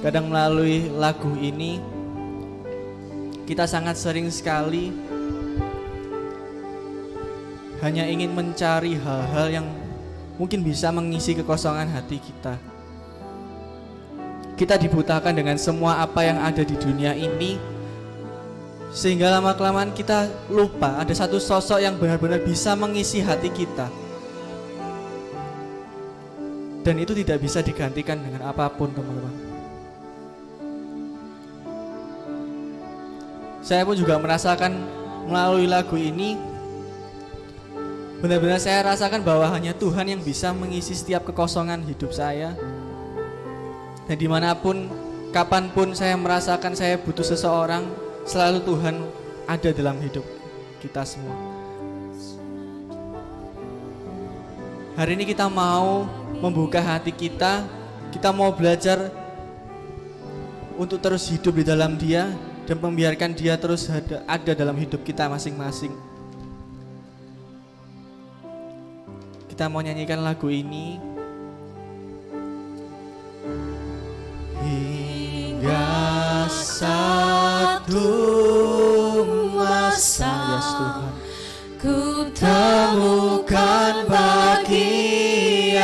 Kadang melalui lagu ini kita sangat sering sekali hanya ingin mencari hal-hal yang mungkin bisa mengisi kekosongan hati kita. Kita dibutakan dengan semua apa yang ada di dunia ini, sehingga lama-kelamaan kita lupa ada satu sosok yang benar-benar bisa mengisi hati kita. Dan itu tidak bisa digantikan dengan apapun, teman-teman. Saya pun juga merasakan melalui lagu ini, benar-benar saya rasakan bahwa hanya Tuhan yang bisa mengisi setiap kekosongan hidup saya. Dan dimanapun, kapanpun saya merasakan saya butuh seseorang, selalu Tuhan ada dalam hidup kita semua. Hari ini kita mau membuka hati kita mau belajar untuk terus hidup di dalam Dia dan membiarkan Dia terus ada dalam hidup kita masing-masing. Kita mau nyanyikan lagu ini. Hingga satu masa, yes, Tuhan, ku temukan bagian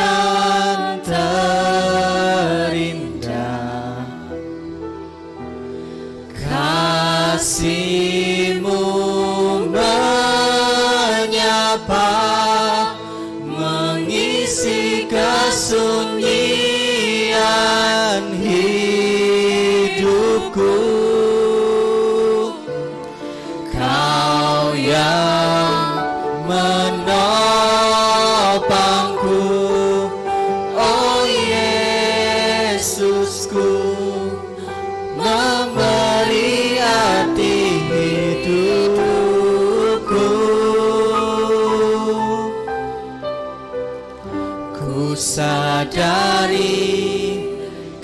terindah, kasih-Mu menyapa, mengisi kesunyian hidupku. Kau yang menopangku, oh Yesusku, memberi arti hidupku. Ku sadari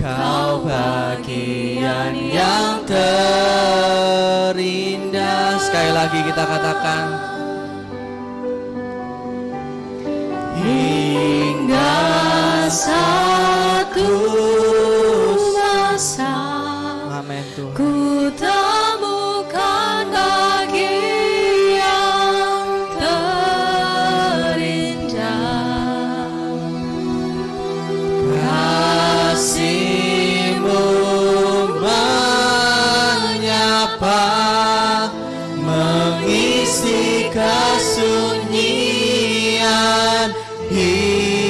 Kau bagian yang terindah. Sekali lagi kita katakan, hingga satu masa, amin Tuhan, ku temukan bagian terindah, kasih-Mu menyapa, mengisi kesunyian hidupku.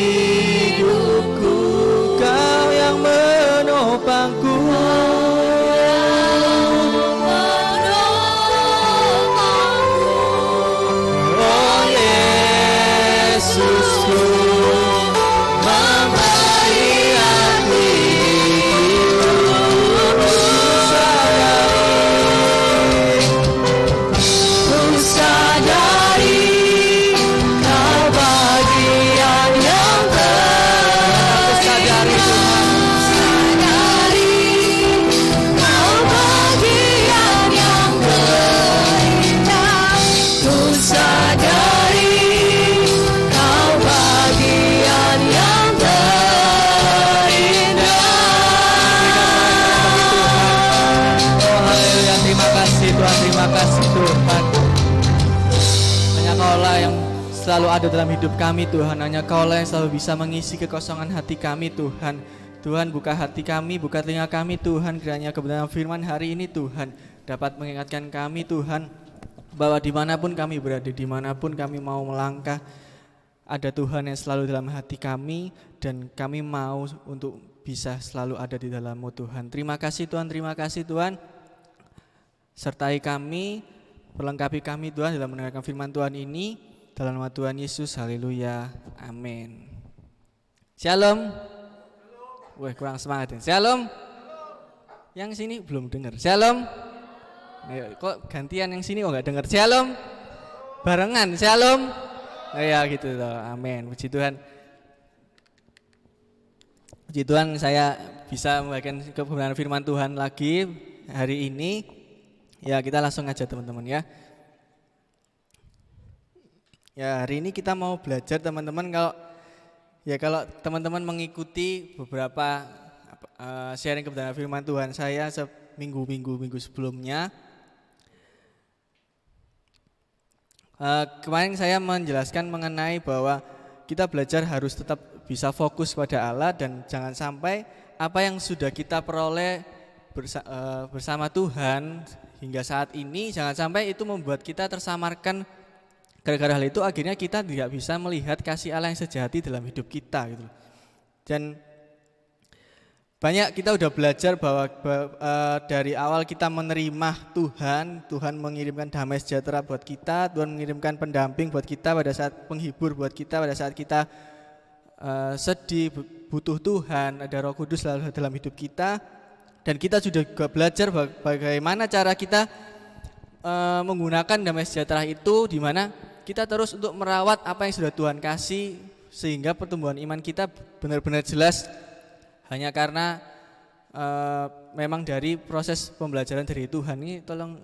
Kau yang menopangku, oh Yesusku, memberi arti ku sadari Kau bagian yang sadari Tuhan, Kau bagian yang terindah, ku sadari Kau bagian yang terindah. oh haleluya, terima kasih Tuhan, terima kasih Tuhan. Hanya Kaulah yang selalu ada dalam hidup kami Tuhan, hanya Kaulah yang selalu bisa mengisi kekosongan hati kami Tuhan. Tuhan, buka hati kami, buka telinga kami Tuhan, kiranya kebenaran firman hari ini Tuhan dapat mengingatkan kami Tuhan, bahwa dimanapun kami berada, dimanapun kami mau melangkah, ada Tuhan yang selalu dalam hati kami, dan kami mau untuk bisa selalu ada di dalam-Mu Tuhan. Terima kasih Tuhan, terima kasih Tuhan. Sertai kami, perlengkapi kami Tuhan dalam mendengarkan firman Tuhan ini, dalam nama Tuhan Yesus, haleluya, amin. Shalom. Wah, kurang semangat ya. Shalom. Yang sini belum dengar. Shalom. Ayo, kok gantian yang sini kok nggak dengar. Shalom. Barengan, shalom. Nah, ya gitu loh. Amin. Puji Tuhan. Puji Tuhan, saya bisa membagikan kebenaran firman Tuhan lagi hari ini. Ya, kita langsung aja teman-teman ya. Ya, hari ini kita mau belajar teman-teman, kalau teman-teman mengikuti beberapa sharing kebenaran firman Tuhan saya minggu sebelumnya. Kemarin saya menjelaskan mengenai bahwa kita belajar harus tetap bisa fokus pada Allah dan jangan sampai apa yang sudah kita peroleh bersama Tuhan hingga saat ini, jangan sampai itu membuat kita tersamarkan. Gara-gara hal itu akhirnya kita tidak bisa melihat kasih Allah yang sejati dalam hidup kita gitu. Dan banyak kita udah belajar bahwa dari awal kita menerima Tuhan mengirimkan damai sejahtera buat kita, Tuhan mengirimkan pendamping buat kita pada saat penghibur buat kita pada saat kita sedih, butuh Tuhan, ada Roh Kudus dalam hidup kita. Dan kita sudah juga belajar bagaimana cara kita menggunakan damai sejahtera itu, di mana kita terus untuk merawat apa yang sudah Tuhan kasih sehingga pertumbuhan iman kita benar-benar jelas. Hanya karena memang dari proses pembelajaran dari Tuhan ini, tolong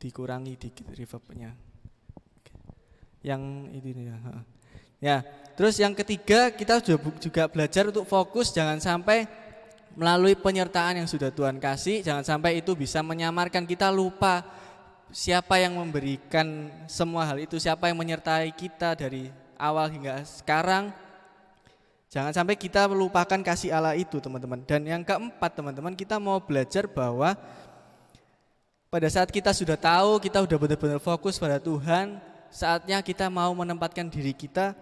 dikurangi dikit reverbnya. Yang ini ya. Ya, terus yang ketiga kita juga belajar untuk fokus, jangan sampai melalui penyertaan yang sudah Tuhan kasih, jangan sampai itu bisa menyamarkan kita, lupa siapa yang memberikan semua hal itu, siapa yang menyertai kita dari awal hingga sekarang. Jangan sampai kita melupakan kasih Allah itu, teman-teman. Dan yang keempat, teman-teman, kita mau belajar bahwa pada saat kita sudah tahu, kita sudah benar-benar fokus pada Tuhan, saatnya kita mau menempatkan diri kita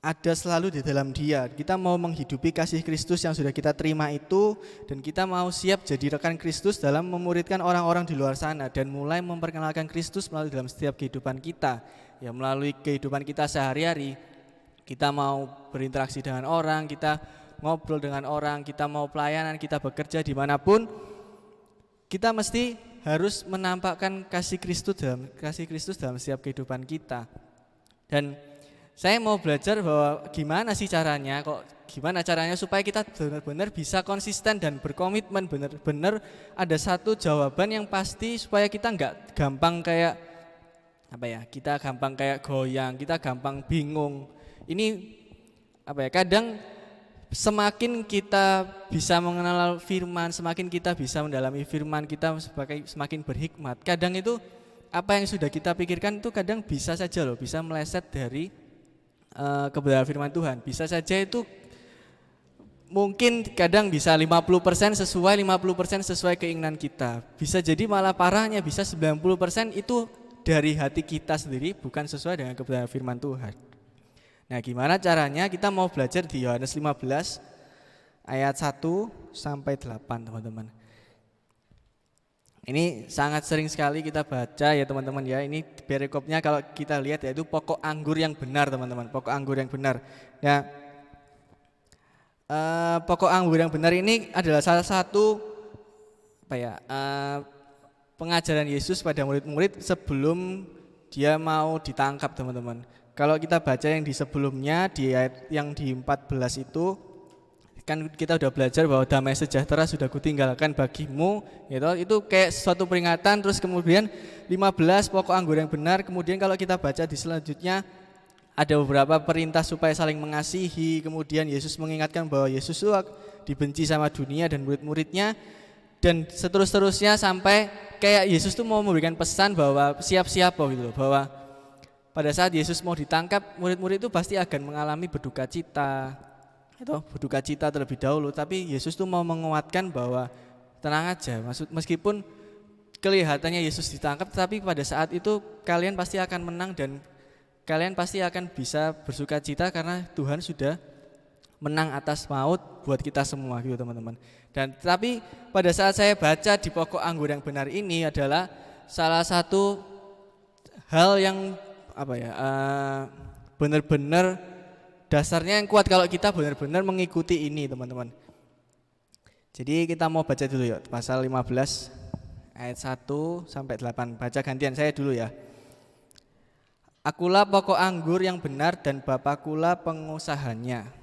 ada selalu di dalam Dia. Kita mau menghidupi kasih Kristus yang sudah kita terima itu, dan kita mau siap jadi rekan Kristus dalam memuridkan orang-orang di luar sana dan mulai memperkenalkan Kristus melalui dalam setiap kehidupan kita. Ya, melalui kehidupan kita sehari-hari. Kita mau berinteraksi dengan orang, kita ngobrol dengan orang, kita mau pelayanan, kita bekerja dimanapun, kita mesti harus menampakkan kasih Kristus dalam setiap kehidupan kita. Dan saya mau belajar bahwa gimana caranya supaya kita benar-benar bisa konsisten dan berkomitmen, benar-benar ada satu jawaban yang pasti supaya kita nggak gampang kayak kita gampang kayak goyang, kita gampang bingung. Ini kadang semakin kita bisa mengenal firman, semakin kita bisa mendalami firman, kita semakin berhikmat. Kadang itu apa yang sudah kita pikirkan itu kadang bisa saja bisa meleset dari kebenaran firman Tuhan. Bisa saja itu mungkin kadang bisa 50% sesuai, 50% sesuai keinginan kita. Bisa jadi malah parahnya bisa 90% itu dari hati kita sendiri, bukan sesuai dengan kebenaran firman Tuhan. Nah, gimana caranya? Kita mau belajar di Yohanes 15 ayat 1 sampai 8, teman-teman. Ini sangat sering sekali kita baca ya, teman-teman ya. Ini perikopnya kalau kita lihat yaitu pokok anggur yang benar, teman-teman. Pokok anggur yang benar. Ya. Pokok anggur yang benar ini adalah salah satu pengajaran Yesus pada murid-murid sebelum dia mau ditangkap, teman-teman. Kalau kita baca yang di sebelumnya, di ayat yang di 14 itu, kan kita udah belajar bahwa damai sejahtera sudah kutinggalkan bagimu, gitu. Itu kayak suatu peringatan. Terus kemudian 15 pokok anggur yang benar. Kemudian kalau kita baca di selanjutnya ada beberapa perintah supaya saling mengasihi. Kemudian Yesus mengingatkan bahwa Yesus dibenci sama dunia dan murid-muridnya, dan seterusnya sampai kayak Yesus tuh mau memberikan pesan bahwa siap-siap gitu loh, bahwa pada saat Yesus mau ditangkap, murid-murid itu pasti akan mengalami berduka cita. Berduka cita terlebih dahulu, tapi Yesus tuh mau menguatkan bahwa tenang aja, meskipun kelihatannya Yesus ditangkap, tapi pada saat itu kalian pasti akan menang dan kalian pasti akan bisa bersuka cita karena Tuhan sudah menang atas maut buat kita semua gitu, teman-teman. Dan tapi pada saat saya baca di pokok anggur yang benar ini adalah salah satu hal yang benar-benar dasarnya yang kuat kalau kita benar-benar mengikuti ini, teman-teman. Jadi kita mau baca dulu ya, pasal 15 ayat 1 sampai 8. Baca gantian, saya dulu ya. Akulah pokok anggur yang benar dan Bapakulah pengusahanya.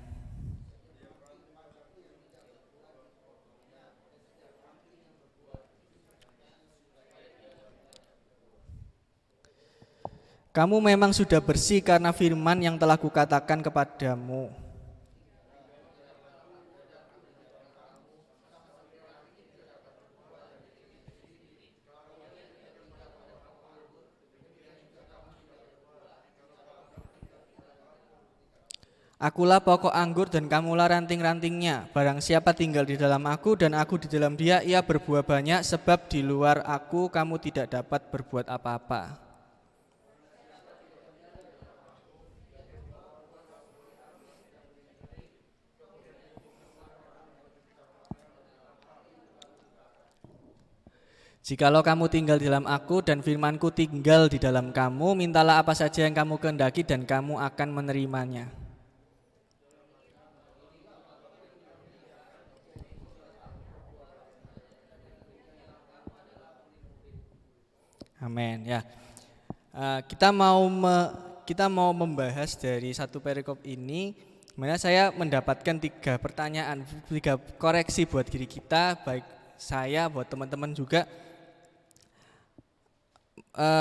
Kamu memang sudah bersih karena firman yang telah kukatakan kepadamu. Akulah pokok anggur dan kamulah ranting-rantingnya. Barang siapa tinggal di dalam aku dan aku di dalam dia, ia berbuah banyak, sebab di luar aku kamu tidak dapat berbuat apa-apa. Jikalau kamu tinggal di dalam aku dan firmanku tinggal di dalam kamu, mintalah apa saja yang kamu kehendaki dan kamu akan menerimanya. Amin ya. Kita mau membahas dari satu perikop ini, mana saya mendapatkan 3 pertanyaan, 3 koreksi buat diri kita, baik saya, buat teman-teman juga.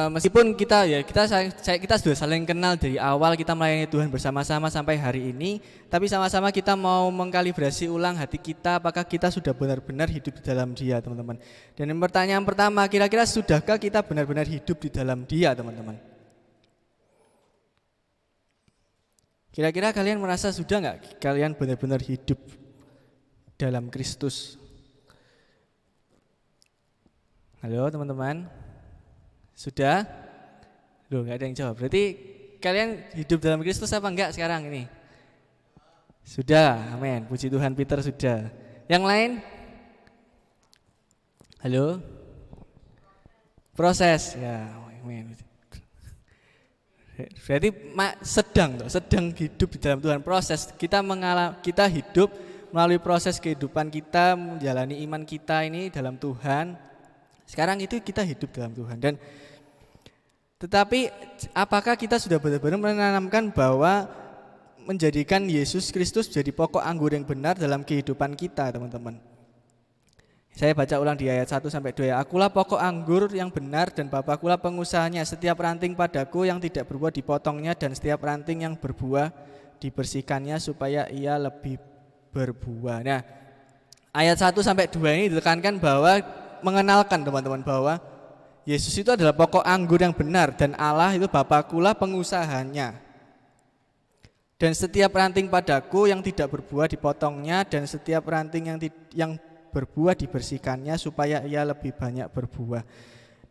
Meskipun kita sudah saling kenal dari awal kita melayani Tuhan bersama-sama sampai hari ini, tapi sama-sama kita mau mengkalibrasi ulang hati kita, apakah kita sudah benar-benar hidup di dalam Dia, teman-teman. Dan yang pertanyaan pertama, kira-kira sudahkah kita benar-benar hidup di dalam Dia, teman-teman? Kira-kira kalian merasa sudah nggak kalian benar-benar hidup dalam Kristus? Halo teman-teman. Sudah? Loh, gak ada yang jawab. Berarti kalian hidup dalam Kristus apa enggak sekarang ini? Sudah, amin. Puji Tuhan, Peter sudah. Yang lain? Halo? Proses, ya, amin. Berarti sedang hidup di dalam Tuhan. Proses, kita hidup melalui proses kehidupan kita, menjalani iman kita ini dalam Tuhan. Sekarang itu kita hidup dalam Tuhan. Tetapi apakah kita sudah benar-benar menanamkan bahwa menjadikan Yesus Kristus jadi pokok anggur yang benar dalam kehidupan kita, teman-teman? Saya baca ulang di ayat 1-2. Akulah pokok anggur yang benar dan Bapakkulah pengusahanya. Setiap ranting padaku yang tidak berbuah dipotongnya, dan setiap ranting yang berbuah dibersihkannya supaya ia lebih berbuah. Nah, ayat 1-2 ini ditekankan bahwa mengenalkan teman-teman bahwa Yesus itu adalah pokok anggur yang benar dan Allah itu Bapakkulah pengusahanya. Dan setiap ranting padaku yang tidak berbuah dipotongnya, dan setiap ranting yang berbuah dibersihkannya supaya ia lebih banyak berbuah.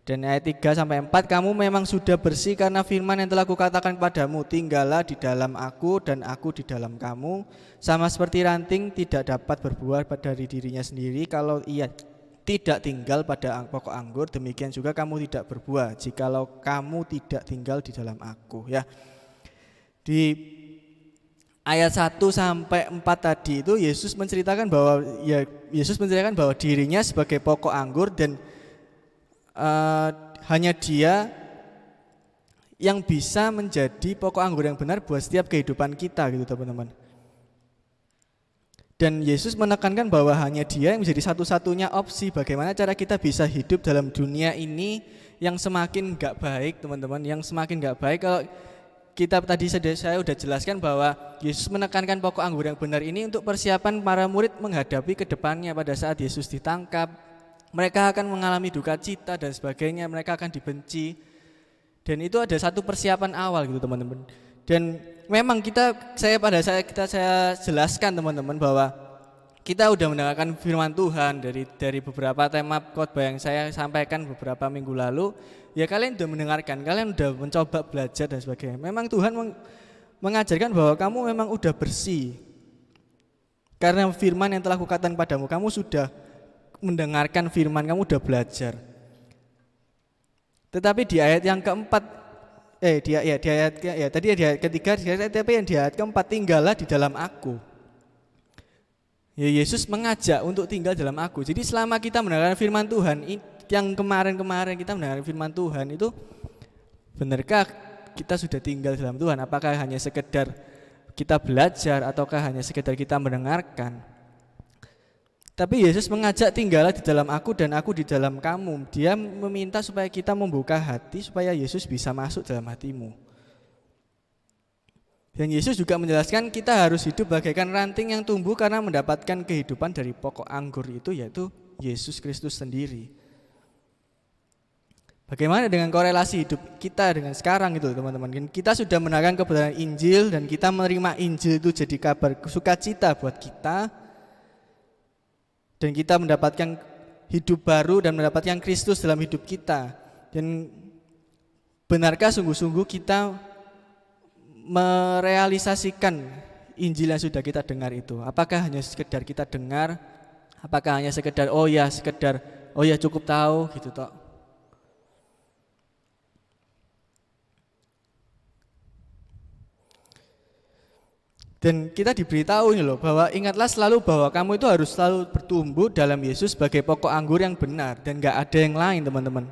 Dan ayat 3-4, kamu memang sudah bersih karena firman yang telah kukatakan padamu, tinggallah di dalam aku dan aku di dalam kamu. Sama seperti ranting tidak dapat berbuah dari dirinya sendiri kalau ia tidak tinggal pada pokok anggur, demikian juga kamu tidak berbuah jikalau kamu tidak tinggal di dalam aku. Ya, di ayat 1-4 tadi itu Yesus menceritakan bahwa dirinya sebagai pokok anggur dan hanya Dia yang bisa menjadi pokok anggur yang benar buat setiap kehidupan kita, gitu teman-teman. Dan Yesus menekankan bahwa hanya Dia yang menjadi satu-satunya opsi bagaimana cara kita bisa hidup dalam dunia ini yang semakin gak baik, teman-teman. Yang semakin gak baik, kalau kita tadi saya sudah jelaskan bahwa Yesus menekankan pokok anggur yang benar ini untuk persiapan para murid menghadapi ke depannya pada saat Yesus ditangkap. Mereka akan mengalami duka cita dan sebagainya, mereka akan dibenci. Dan itu ada satu persiapan awal gitu teman-teman. Dan memang saya jelaskan teman-teman bahwa kita udah mendengarkan firman Tuhan dari beberapa tema khotbah yang saya sampaikan beberapa minggu lalu. Ya kalian udah mendengarkan, kalian udah mencoba belajar dan sebagainya. Memang Tuhan mengajarkan bahwa kamu memang udah bersih. Karena firman yang telah kukatakan padamu, kamu sudah mendengarkan firman, kamu udah belajar. Tetapi di ayat yang keempat di ayat ketiga, tapi yang di ayat keempat, tinggallah di dalam aku. Ya, Yesus mengajak untuk tinggal dalam aku. Jadi selama kita mendengarkan firman Tuhan, yang kemarin kita mendengarkan firman Tuhan itu, benarkah kita sudah tinggal dalam Tuhan? Apakah hanya sekedar kita belajar ataukah hanya sekedar kita mendengarkan? Tapi Yesus mengajak tinggallah di dalam aku dan aku di dalam kamu. Dia meminta supaya kita membuka hati supaya Yesus bisa masuk dalam hatimu. Dan Yesus juga menjelaskan kita harus hidup bagaikan ranting yang tumbuh karena mendapatkan kehidupan dari pokok anggur itu, yaitu Yesus Kristus sendiri. Bagaimana dengan korelasi hidup kita dengan sekarang itu teman-teman? Kita sudah mendengarkan kebenaran Injil dan kita menerima Injil itu jadi kabar sukacita buat kita. Dan kita mendapatkan hidup baru dan mendapatkan Kristus dalam hidup kita. Dan benarkah sungguh-sungguh kita merealisasikan Injil yang sudah kita dengar itu? Apakah hanya sekedar kita dengar? Apakah hanya sekedar oh ya cukup tahu gitu toh? Dan kita diberitahu ini loh bahwa ingatlah selalu bahwa kamu itu harus selalu bertumbuh dalam Yesus sebagai pokok anggur yang benar dan gak ada yang lain teman-teman.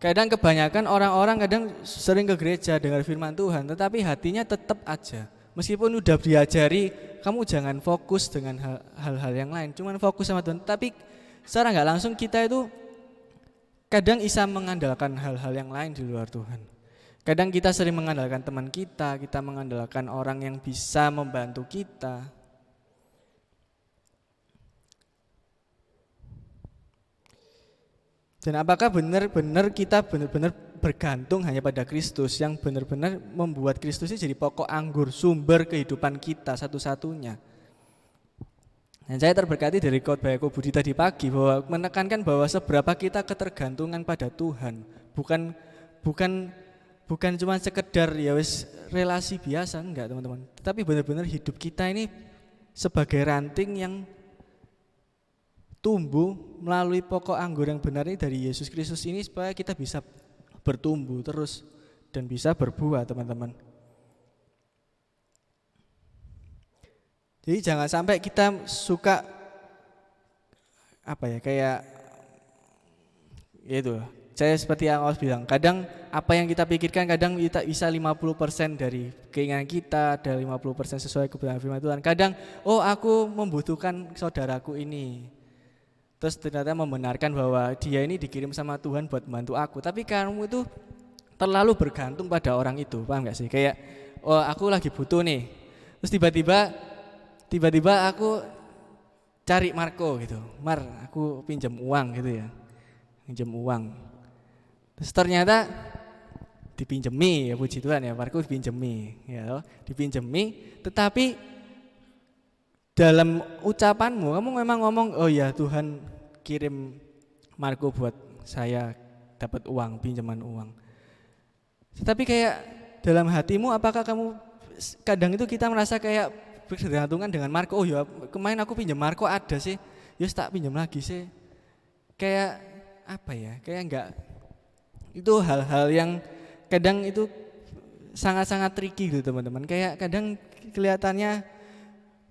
Kadang kebanyakan orang-orang kadang sering ke gereja dengar firman Tuhan tetapi hatinya tetap aja. Meskipun udah diajari kamu jangan fokus dengan hal-hal yang lain, cuman fokus sama Tuhan. Tapi secara gak langsung kita itu kadang bisa mengandalkan hal-hal yang lain di luar Tuhan. Kadang kita sering mengandalkan teman kita mengandalkan orang yang bisa membantu kita. Dan apakah benar-benar kita benar-benar bergantung hanya pada Kristus yang benar-benar membuat Kristus ini jadi pokok anggur, sumber kehidupan kita satu-satunya. Dan saya terberkati dari khotbah Eko Budi tadi pagi bahwa menekankan bahwa seberapa kita ketergantungan pada Tuhan, bukan cuma sekedar ya wis relasi biasa, enggak teman-teman. Tapi benar-benar hidup kita ini sebagai ranting yang tumbuh melalui pokok anggur yang benar ini dari Yesus Kristus ini supaya kita bisa bertumbuh terus dan bisa berbuah teman-teman. Jadi jangan sampai kita suka kayak itu. Saya seperti yang Aus bilang, kadang apa yang kita pikirkan kadang kita bisa 50% dari keinginan kita, ada 50% sesuai kebenaran firman Tuhan. Kadang, aku membutuhkan saudaraku ini. Terus ternyata membenarkan bahwa dia ini dikirim sama Tuhan buat membantu aku. Tapi kamu itu terlalu bergantung pada orang itu, paham gak sih? Kayak, aku lagi butuh nih. Terus tiba-tiba aku cari Marco gitu. Aku pinjam uang gitu ya. Pinjam uang. Terus ternyata dipinjemi, ya puji Tuhan ya, Marco dipinjemi, tetapi dalam ucapanmu kamu memang ngomong, oh ya Tuhan kirim Marco buat saya dapat uang, pinjaman uang. Tetapi kayak dalam hatimu apakah kamu kadang itu kita merasa kayak bergantungan dengan Marco, oh ya kemarin aku pinjam Marco ada sih, ya tak pinjam lagi sih. Kayak kayak enggak. Itu hal-hal yang kadang itu sangat-sangat tricky gitu teman-teman. Kayak kadang kelihatannya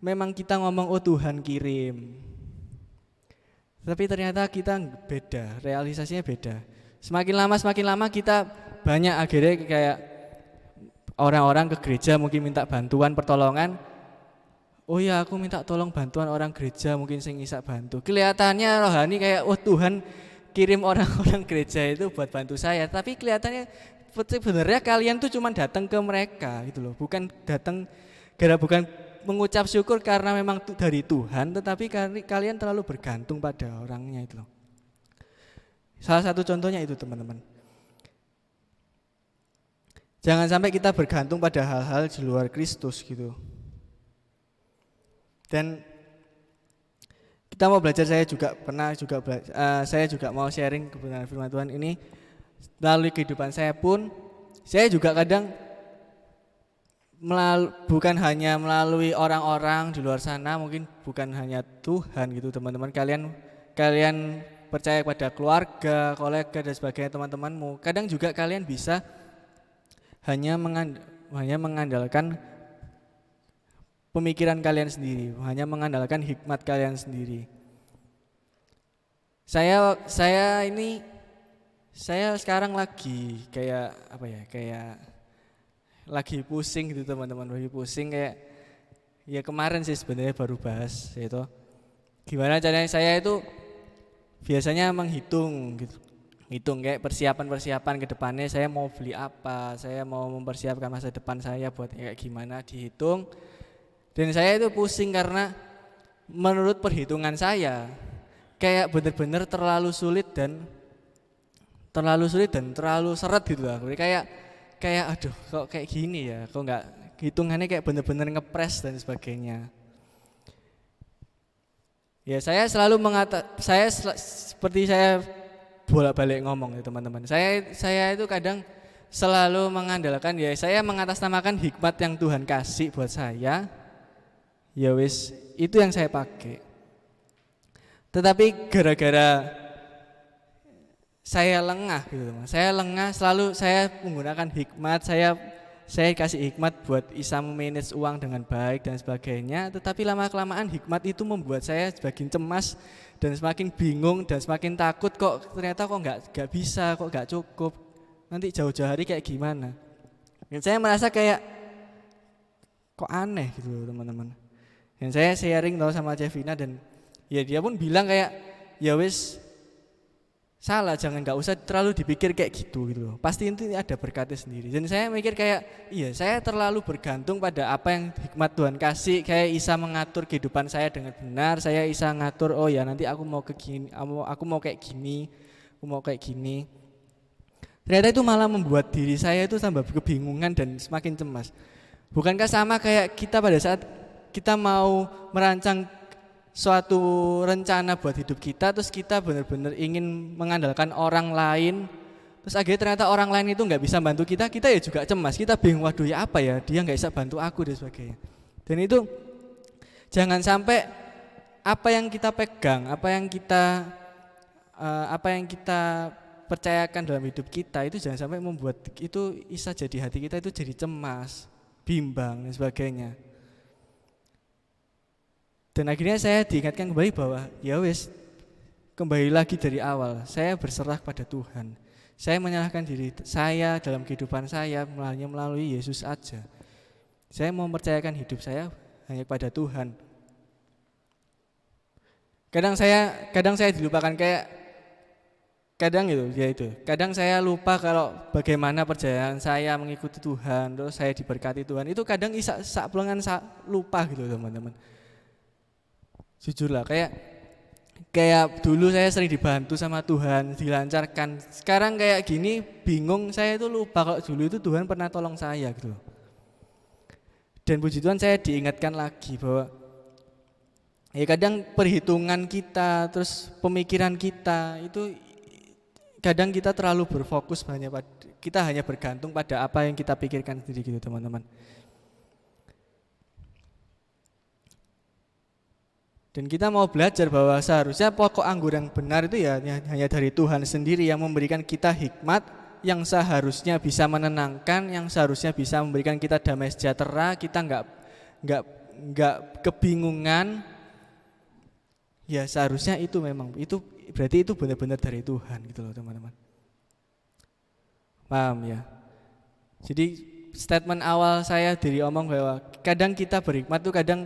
memang kita ngomong oh Tuhan kirim, tapi ternyata kita beda, realisasinya beda. Semakin lama kita banyak akhirnya kayak orang-orang ke gereja mungkin minta bantuan pertolongan. Oh ya aku minta tolong bantuan orang gereja mungkin sing bisa bantu. Kelihatannya rohani kayak oh Tuhan kirim orang-orang gereja itu buat bantu saya, tapi kelihatannya sebenarnya kalian tuh cuma datang ke mereka gitu loh, bukan mengucap syukur karena memang dari Tuhan, tetapi kalian terlalu bergantung pada orangnya itu loh. Salah satu contohnya itu teman-teman. Jangan sampai kita bergantung pada hal-hal di luar Kristus gitu. Dan kita mau belajar, saya juga mau sharing kebenaran firman Tuhan ini melalui kehidupan saya pun. Saya juga kadang bukan hanya melalui orang-orang di luar sana, mungkin bukan hanya Tuhan gitu teman-teman. Kalian percaya pada keluarga, kolega dan sebagainya teman-temanmu. Kadang juga kalian bisa hanya mengandalkan pemikiran kalian sendiri, hanya mengandalkan hikmat kalian sendiri. Saya sekarang lagi kayak lagi pusing gitu teman-teman, kayak ya kemarin sih sebenarnya baru bahas itu. Gimana caranya saya itu biasanya menghitung gitu. Hitung kayak persiapan ke depannya, saya mau beli apa, saya mau mempersiapkan masa depan saya buat kayak gimana, dihitung. Dan saya itu pusing karena menurut perhitungan saya kayak benar-benar terlalu sulit dan terlalu sulit dan terlalu seret gitu lah. Kayak aduh kok kayak gini ya, kok nggak hitungannya kayak bener-bener ngepres dan sebagainya. Ya seperti saya bolak-balik ngomong ya teman-teman. Saya itu kadang selalu mengandalkan ya saya mengatasnamakan hikmat yang Tuhan kasih buat saya. Ya wis itu yang saya pakai. Tetapi gara-gara saya lengah gitu teman. Saya lengah selalu saya menggunakan hikmat, saya kasih hikmat buat bisa memanage uang dengan baik dan sebagainya. Tetapi lama-kelamaan hikmat itu membuat saya semakin cemas dan semakin bingung dan semakin takut kok ternyata kok nggak bisa, kok nggak cukup. Nanti jauh-jauh hari kayak gimana? Dan saya merasa kayak kok aneh gitu loh teman-teman. Dan saya sharing tahu sama Cevina dan ya dia pun bilang kayak ya wis salah, nggak usah terlalu dipikir kayak gitu loh. Pasti itu ada berkatnya sendiri. Dan saya mikir kayak iya saya terlalu bergantung pada apa yang hikmat Tuhan kasih. Kayak bisa mengatur kehidupan saya dengan benar. Saya bisa ngatur oh ya nanti aku mau kayak gini, aku mau kayak gini. Ternyata itu malah membuat diri saya itu tambah kebingungan dan semakin cemas. Bukankah sama kayak kita pada saat kita mau merancang suatu rencana buat hidup kita, terus kita benar-benar ingin mengandalkan orang lain, terus akhirnya ternyata orang lain itu nggak bisa bantu kita ya juga cemas, kita bingung, waduh ya apa ya, dia nggak bisa bantu aku dan sebagainya. Dan itu jangan sampai apa yang kita pegang, apa yang kita percayakan dalam hidup kita itu jangan sampai membuat itu bisa jadi hati kita itu jadi cemas, bimbang dan sebagainya. Dan akhirnya saya diingatkan kembali bahwa ya wes kembali lagi dari awal, saya berserah pada Tuhan. Saya menyerahkan diri saya dalam kehidupan saya melalui Yesus aja. Saya mau mempercayakan hidup saya hanya kepada Tuhan. Kadang saya dilupakan kadang saya lupa kalau bagaimana perjalanan saya mengikuti Tuhan, terus saya diberkati Tuhan. Itu kadang sak pelengan lupa gitu teman-teman. Jujur lah kayak dulu saya sering dibantu sama Tuhan, dilancarkan. Sekarang kayak gini bingung, saya itu lupa kalau dulu itu Tuhan pernah tolong saya gitu. Dan puji Tuhan saya diingatkan lagi bahwa ya kadang perhitungan kita, terus pemikiran kita itu kadang kita terlalu berfokus kita hanya bergantung pada apa yang kita pikirkan sendiri gitu teman-teman. Dan kita mau belajar bahwa seharusnya pokok anggur yang benar itu ya hanya dari Tuhan sendiri yang memberikan kita hikmat yang seharusnya bisa menenangkan, yang seharusnya bisa memberikan kita damai sejahtera, kita nggak kebingungan. Ya seharusnya itu berarti itu benar-benar dari Tuhan gitu loh teman-teman. Paham ya? Jadi statement awal saya dari omong bahwa kadang kita berhikmat tuh kadang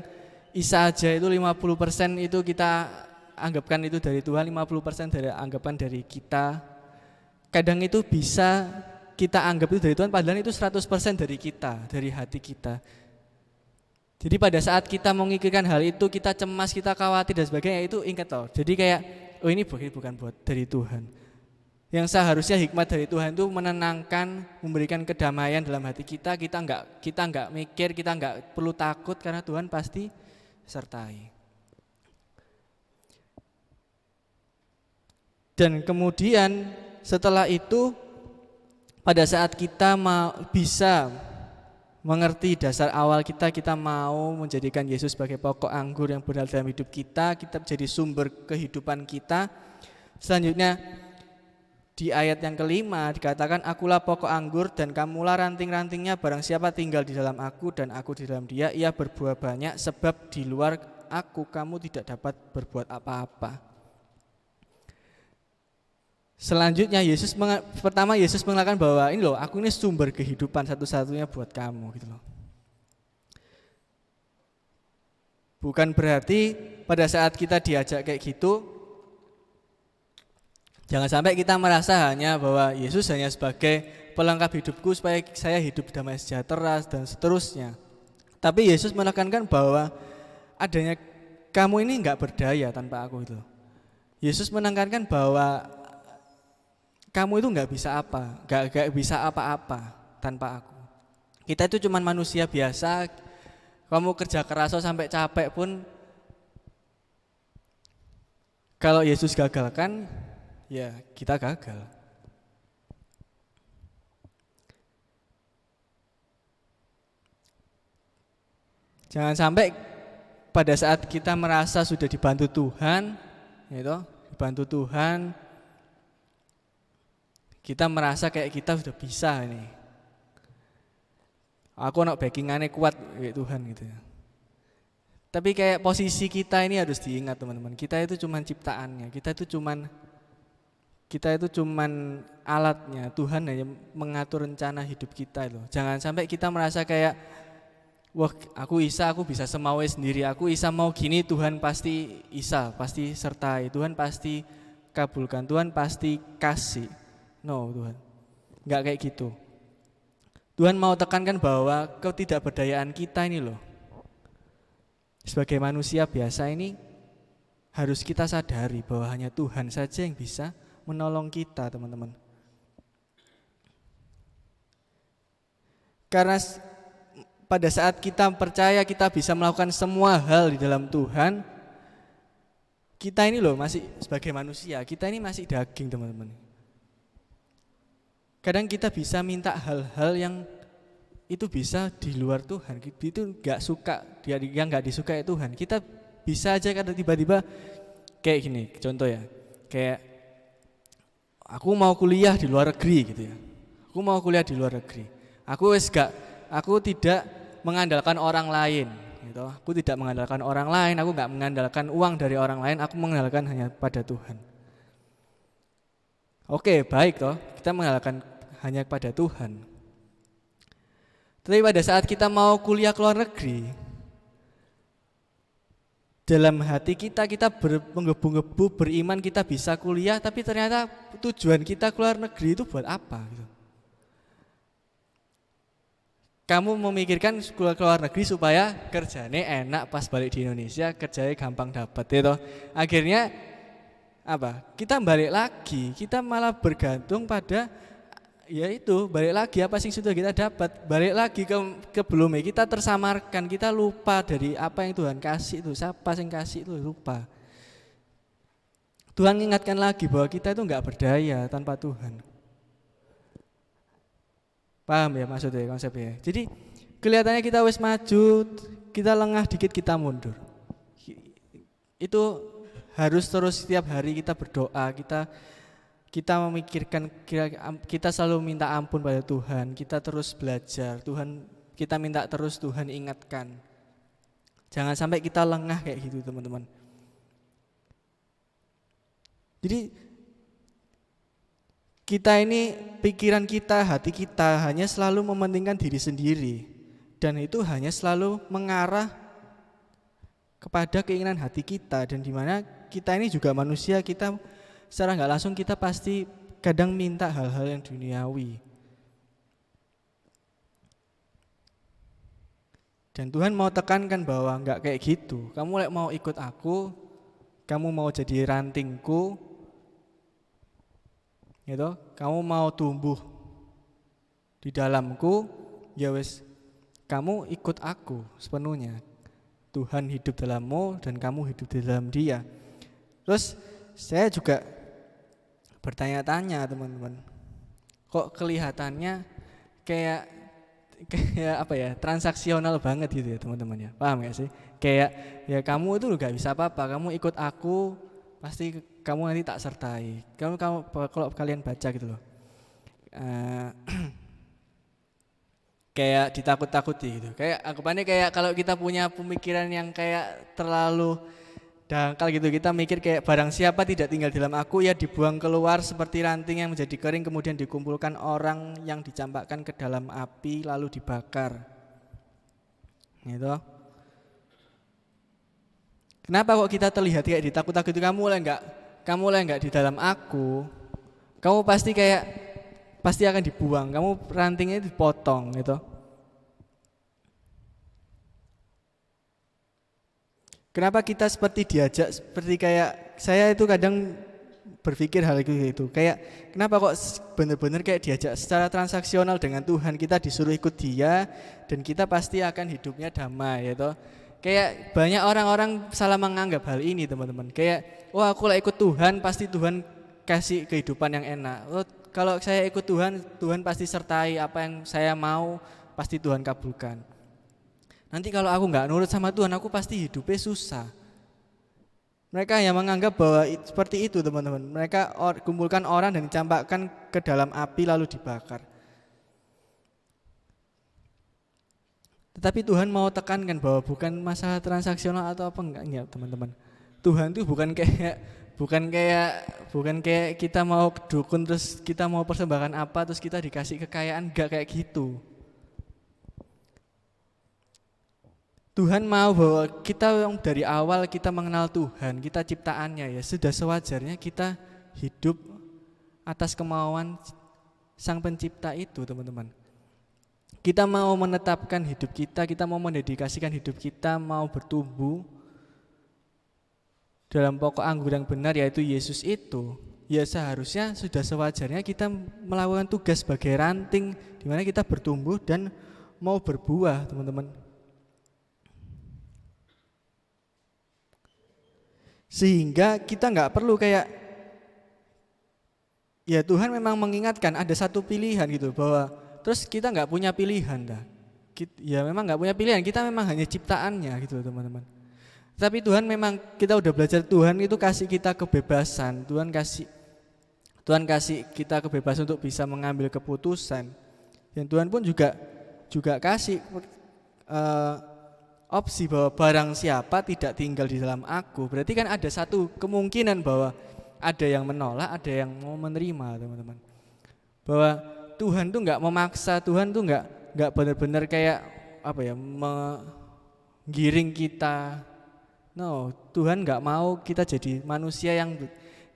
Isa aja itu 50% itu kita anggapkan itu dari Tuhan, 50% dari anggapan dari kita. Kadang itu bisa kita anggap itu dari Tuhan, padahal itu 100% dari kita, dari hati kita. Jadi pada saat kita memikirkan hal itu, kita cemas, kita khawatir dan sebagainya, itu ingat loh. Jadi kayak, oh ini bukan buat dari Tuhan. Yang seharusnya hikmat dari Tuhan itu menenangkan, memberikan kedamaian dalam hati kita. Kita nggak mikir, kita nggak perlu takut karena Tuhan pasti sertai. Dan kemudian setelah itu pada saat kita bisa mengerti dasar awal kita mau menjadikan Yesus sebagai pokok anggur yang benar dalam hidup kita menjadi sumber kehidupan kita. Selanjutnya di ayat yang kelima dikatakan, akulah pokok anggur dan kamulah ranting-rantingnya, barang siapa tinggal di dalam aku dan aku di dalam dia, ia berbuah banyak, sebab di luar aku kamu tidak dapat berbuat apa-apa. Selanjutnya Yesus mengatakan bahwa ini loh, aku ini sumber kehidupan satu-satunya buat kamu gitu loh. Bukan berarti pada saat kita diajak kayak gitu jangan sampai kita merasa hanya bahwa Yesus hanya sebagai pelengkap hidupku supaya saya hidup damai sejahtera dan seterusnya. Tapi Yesus menekankan bahwa adanya kamu ini enggak berdaya tanpa aku itu. Yesus menekankan bahwa kamu itu nggak bisa apa-apa tanpa aku. Kita itu cuman manusia biasa. Kamu kerja keras sampai capek pun, kalau Yesus gagalkan, ya kita gagal. Jangan sampai pada saat kita merasa sudah dibantu Tuhan, kita merasa kayak kita sudah bisa ini. Aku nak backingannya kuat kayak Tuhan gitu ya. Tapi kayak posisi kita ini harus diingat teman-teman. Kita itu cuman ciptaannya, kita itu cuman alatnya. Tuhan hanya mengatur rencana hidup kita itu. Jangan sampai kita merasa kayak, wah aku bisa semau sendiri. Aku mau gini, Tuhan pasti pasti sertai. Tuhan pasti kabulkan, Tuhan pasti kasih. No Tuhan, enggak kayak gitu. Tuhan mau tekankan bahwa ketidakberdayaan kita ini loh, sebagai manusia biasa ini harus kita sadari bahwa hanya Tuhan saja yang bisa menolong kita teman-teman. Karena pada saat kita percaya kita bisa melakukan semua hal di dalam Tuhan, kita ini loh masih sebagai manusia, kita ini masih daging teman-teman. Kadang kita bisa minta hal-hal yang itu bisa di luar Tuhan, itu nggak suka, yang nggak disukai Tuhan. Kita bisa aja kadang tiba-tiba kayak gini, contoh ya, kayak aku mau kuliah di luar negeri gitu ya. Aku tidak mengandalkan orang lain gitu. Aku nggak mengandalkan uang dari orang lain, aku mengandalkan hanya pada Tuhan. Oke, baik toh, kita mengandalkan hanya pada Tuhan. Tapi pada saat kita mau kuliah ke luar negeri, dalam hati kita menggebu-gebu beriman kita bisa kuliah, tapi ternyata tujuan kita ke luar negeri itu buat apa gitu. Kamu memikirkan ke luar negeri supaya kerjanya enak pas balik di Indonesia, kerjanya gampang dapat gitu. Akhirnya apa? Kita balik lagi, kita malah bergantung pada balik lagi apa sih sudah kita dapat, balik lagi ke belumnya, kita tersamarkan, kita lupa dari apa yang Tuhan kasih itu, siapa yang kasih itu lupa. Tuhan ingatkan lagi bahwa kita itu enggak berdaya tanpa Tuhan. Paham ya maksudnya konsepnya? Jadi kelihatannya kita wis maju, kita lengah dikit kita mundur. Itu harus terus setiap hari kita berdoa, kita memikirkan, kita selalu minta ampun pada Tuhan, kita terus belajar, kita minta terus Tuhan ingatkan. Jangan sampai kita lengah kayak gitu teman-teman. Jadi kita ini, pikiran kita, hati kita hanya selalu mementingkan diri sendiri, dan itu hanya selalu mengarah kepada keinginan hati kita, dan dimana kita ini juga manusia, kita secara nggak langsung kita pasti kadang minta hal-hal yang duniawi. Dan Tuhan mau tekankan bahwa nggak kayak gitu. Kamu mau ikut aku, kamu mau jadi rantingku, gitu. Kamu mau tumbuh di dalamku, ya wes, kamu ikut aku sepenuhnya. Tuhan hidup dalammu dan kamu hidup di dalam Dia. Terus saya juga bertanya-tanya teman-teman, kok kelihatannya kayak apa ya, transaksional banget gitu ya teman-teman ya, paham gak sih? Kayak ya kamu itu gak bisa apa-apa, kamu ikut aku pasti kamu nanti tak sertai. Kamu kalau kalian baca gitu loh, kayak ditakut-takuti gitu. Kayak anggapannya kayak kalau kita punya pemikiran yang kayak terlalu dangkal gitu, kita mikir kayak barang siapa tidak tinggal dalam aku ya dibuang keluar seperti ranting yang menjadi kering, kemudian dikumpulkan orang yang dicampakkan ke dalam api lalu dibakar. Gitu. Kenapa kok kita terlihat kayak ditakut-takuti? Kamu lah enggak di dalam aku, kamu pasti akan dibuang, kamu rantingnya dipotong gitu. Kenapa kita seperti diajak, seperti kayak saya itu kadang berpikir hal itu. Kayak kenapa kok bener-bener kayak diajak secara transaksional dengan Tuhan, kita disuruh ikut Dia dan kita pasti akan hidupnya damai, ya toh. Kayak banyak orang-orang salah menganggap hal ini, teman-teman. Kayak, wah aku lah ikut Tuhan, pasti Tuhan kasih kehidupan yang enak. Oh, kalau saya ikut Tuhan, Tuhan pasti sertai apa yang saya mau, pasti Tuhan kabulkan. Nanti kalau aku nggak nurut sama Tuhan, aku pasti hidupnya susah. Mereka yang menganggap bahwa seperti itu, teman-teman. Mereka kumpulkan orang dan dicampakkan ke dalam api lalu dibakar. Tetapi Tuhan mau tekankan bahwa bukan masalah transaksional atau apa enggaknya, teman-teman. Tuhan itu bukan kayak kita mau dukun terus kita mau persembahkan apa terus kita dikasih kekayaan, enggak kayak gitu. Tuhan mau bahwa kita yang dari awal kita mengenal Tuhan, kita ciptaannya ya, sudah sewajarnya kita hidup atas kemauan Sang Pencipta itu, teman-teman. Kita mau menetapkan hidup kita mau mendedikasikan hidup kita, mau bertumbuh dalam pokok anggur yang benar yaitu Yesus itu. Ya seharusnya sudah sewajarnya kita melakukan tugas sebagai ranting di mana kita bertumbuh dan mau berbuah, teman-teman. Sehingga kita nggak perlu kayak, ya Tuhan memang mengingatkan ada satu pilihan gitu, bahwa terus kita nggak punya pilihan dah. Ya memang nggak punya pilihan, kita memang hanya ciptaannya gitu, teman-teman. Tapi Tuhan memang, kita udah belajar, Tuhan itu kasih kita kebebasan, Tuhan kasih kita kebebasan untuk bisa mengambil keputusan. Dan Tuhan pun juga kasih opsi bahwa barang siapa tidak tinggal di dalam aku. Berarti kan ada satu kemungkinan bahwa ada yang menolak, ada yang mau menerima, teman-teman. Bahwa Tuhan tuh nggak memaksa, Tuhan tuh nggak benar-benar kayak apa ya, menggiring kita. No, Tuhan nggak mau kita jadi manusia yang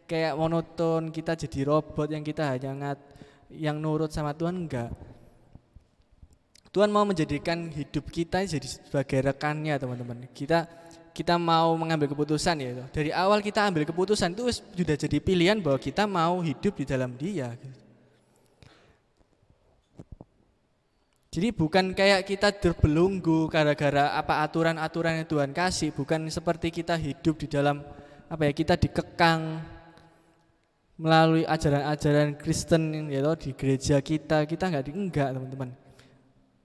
kayak monoton, kita jadi robot yang kita hanya yang nurut sama Tuhan, enggak. Tuhan mau menjadikan hidup kita jadi sebagai rekannya, teman-teman. Kita mau mengambil keputusan ya. Dari awal kita ambil keputusan itu sudah jadi pilihan bahwa kita mau hidup di dalam Dia. Jadi bukan kayak kita terbelenggu gara-gara apa aturan-aturan yang Tuhan kasih, bukan seperti kita hidup di dalam apa ya, kita dikekang melalui ajaran-ajaran Kristen ya loh, di gereja kita enggak, teman-teman.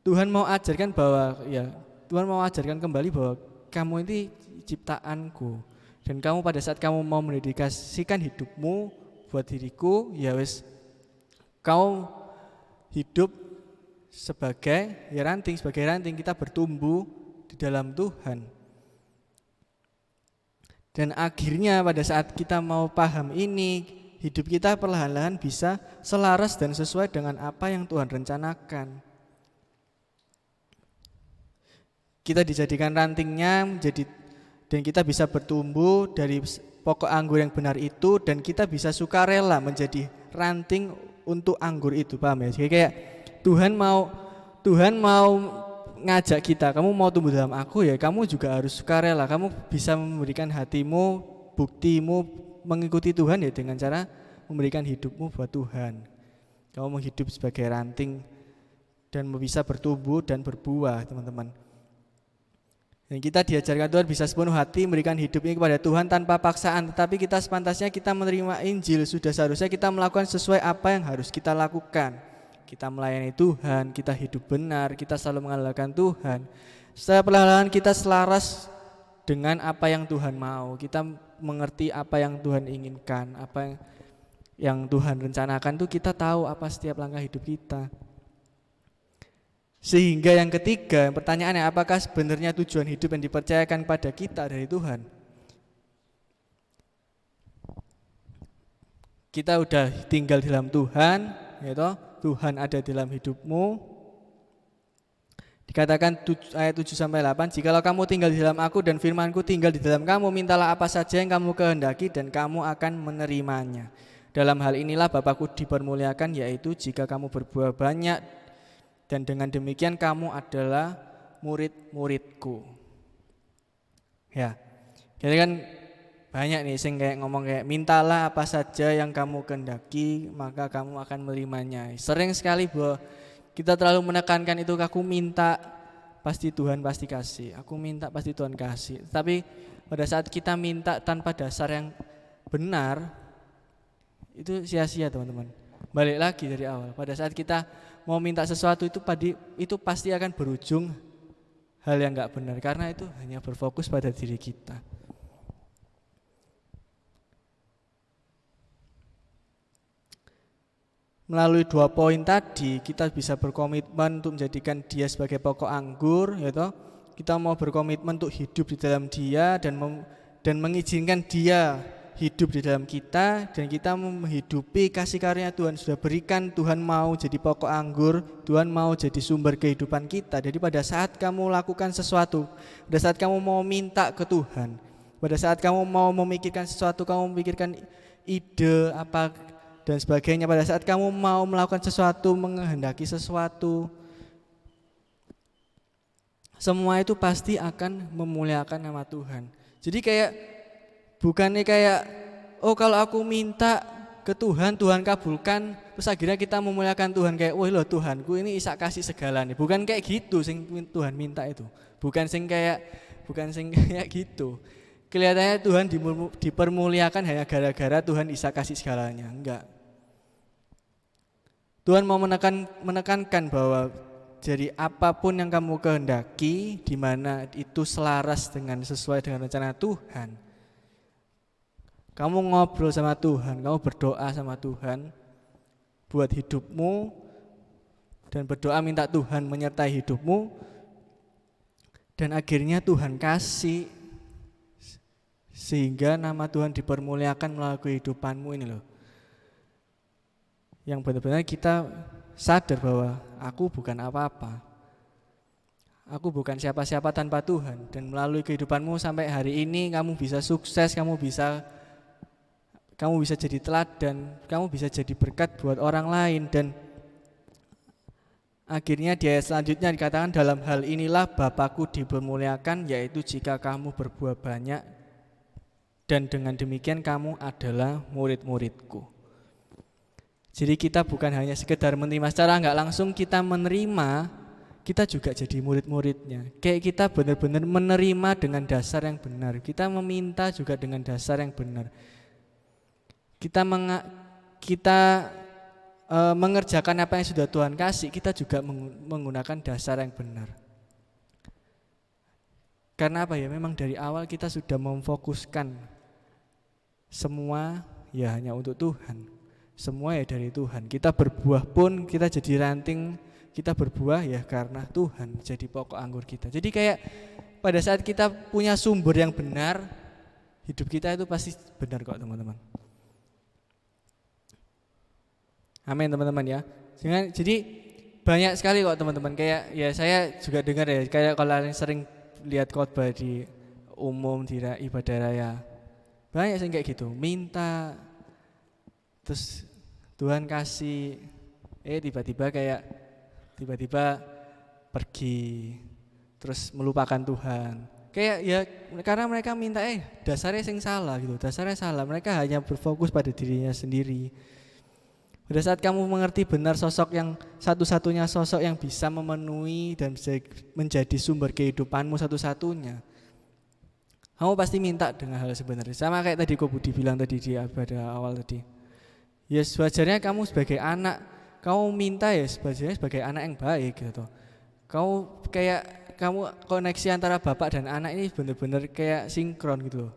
Tuhan mau ajarkan bahwa ya, Tuhan mau ajarkan kembali bahwa kamu ini ciptaanku, dan kamu pada saat kamu mau mendedikasikan hidupmu buat diriku, ya wes kau hidup sebagai ranting kita bertumbuh di dalam Tuhan. Dan akhirnya pada saat kita mau paham ini, hidup kita perlahan-lahan bisa selaras dan sesuai dengan apa yang Tuhan rencanakan. Kita dijadikan rantingnya dan kita bisa bertumbuh dari pokok anggur yang benar itu, dan kita bisa sukarela menjadi ranting untuk anggur itu, paham ya? Jadi kayak Tuhan mau ngajak kita, kamu mau tumbuh dalam aku ya, kamu juga harus sukarela. Kamu bisa memberikan hatimu, buktimu mengikuti Tuhan ya dengan cara memberikan hidupmu buat Tuhan. Kamu mau hidup sebagai ranting dan bisa bertumbuh dan berbuah, teman-teman. Dan kita diajarkan Tuhan bisa sepenuh hati memberikan hidup ini kepada Tuhan tanpa paksaan, tetapi kita sepantasnya kita menerima Injil, sudah seharusnya kita melakukan sesuai apa yang harus kita lakukan. Kita melayani Tuhan, kita hidup benar, kita selalu mengandalkan Tuhan. Setelah perlahan kita selaras dengan apa yang Tuhan mau, kita mengerti apa yang Tuhan inginkan, apa yang Tuhan rencanakan, tuh kita tahu apa setiap langkah hidup kita. Sehingga yang ketiga, pertanyaannya, apakah sebenarnya tujuan hidup yang dipercayakan pada kita dari Tuhan? Kita udah tinggal di dalam Tuhan, gitu. Tuhan ada di dalam hidupmu. Dikatakan ayat 7-8, jikalau kamu tinggal di dalam aku dan firmanku tinggal di dalam kamu, mintalah apa saja yang kamu kehendaki dan kamu akan menerimanya. Dalam hal inilah Bapakku dipermuliakan, yaitu jika kamu berbuah banyak, dan dengan demikian kamu adalah murid-muridku. Ya, jadi kan banyak nih sing kayak ngomong kayak mintalah apa saja yang kamu kehendaki maka kamu akan menerimanya. Sering sekali bahwa kita terlalu menekankan itu, aku minta pasti Tuhan pasti kasih, aku minta pasti Tuhan kasih. Tapi pada saat kita minta tanpa dasar yang benar, itu sia-sia teman-teman. Balik lagi dari awal, pada saat kita mau minta sesuatu itu pasti akan berujung hal yang gak benar, karena itu hanya berfokus pada diri kita. Melalui 2 poin tadi kita bisa berkomitmen untuk menjadikan dia sebagai pokok anggur, ya toh. Kita mau berkomitmen untuk hidup di dalam dia dan mengizinkan dia hidup di dalam kita, dan kita menghidupi kasih karunia Tuhan sudah berikan. Tuhan mau jadi pokok anggur, Tuhan mau jadi sumber kehidupan kita. Jadi pada saat kamu lakukan sesuatu, pada saat kamu mau minta ke Tuhan, pada saat kamu mau memikirkan sesuatu, kamu memikirkan ide apa dan sebagainya, pada saat kamu mau melakukan sesuatu, menghendaki sesuatu, semua itu pasti akan memuliakan nama Tuhan. Jadi kayak bukannya kayak kalau aku minta ke Tuhan, Tuhan kabulkan, terus akhirnya kita memuliakan Tuhan kayak wah loh Tuhanku ini isa kasih segala nih. Bukan kayak gitu sing Tuhan minta itu. Bukan sing kayak gitu. Kelihatannya Tuhan dipermuliakan hanya gara-gara Tuhan isa kasih segalanya. Enggak. Tuhan mau menekankan bahwa jadi apapun yang kamu kehendaki, di mana itu selaras dengan sesuai dengan rencana Tuhan. Kamu ngobrol sama Tuhan, kamu berdoa sama Tuhan buat hidupmu, dan berdoa minta Tuhan menyertai hidupmu, dan akhirnya Tuhan kasih sehingga nama Tuhan dipermuliakan melalui kehidupanmu ini loh. Yang benar-benar kita sadar bahwa aku bukan apa-apa, aku bukan siapa-siapa tanpa Tuhan, dan melalui kehidupanmu sampai hari ini kamu bisa sukses, kamu bisa jadi teladan, kamu bisa jadi berkat buat orang lain. Dan akhirnya di ayat selanjutnya dikatakan dalam hal inilah Bapakku dipermuliakan, yaitu jika kamu berbuah banyak, dan dengan demikian kamu adalah murid-muridku. Jadi kita bukan hanya sekedar menerima secara enggak langsung, kita menerima, kita juga jadi murid-muridnya. Kayak kita benar-benar menerima dengan dasar yang benar, kita meminta juga dengan dasar yang benar. Kita mengerjakan apa yang sudah Tuhan kasih, kita juga menggunakan dasar yang benar. Karena apa ya? Memang dari awal kita sudah memfokuskan semua ya hanya untuk Tuhan. Semua ya dari Tuhan. Kita berbuah pun kita jadi ranting, kita berbuah ya karena Tuhan jadi pokok anggur kita. Jadi kayak pada saat kita punya sumber yang benar, hidup kita itu pasti benar kok teman-teman. Amin teman-teman ya. Jadi banyak sekali kok teman-teman. Kayak ya saya juga dengar ya, kayak kalau sering lihat khotbah di umum di ibadah raya, banyak sih kayak gitu, minta terus Tuhan kasih, tiba-tiba pergi terus melupakan Tuhan. Kayak ya karena mereka minta dasarnya sing salah gitu, dasarnya salah. Mereka hanya berfokus pada dirinya sendiri. Pada saat kamu mengerti benar sosok yang satu-satunya sosok yang bisa memenuhi dan bisa menjadi sumber kehidupanmu satu-satunya, kamu pasti minta dengan hal sebenarnya. Sama kayak tadi Ko Budi bilang tadi di pada awal tadi. Ya sewajarnya kamu sebagai anak, kamu minta ya sebagai anak yang baik gitu. Kamu koneksi antara bapak dan anak ini benar-benar kayak sinkron gitu.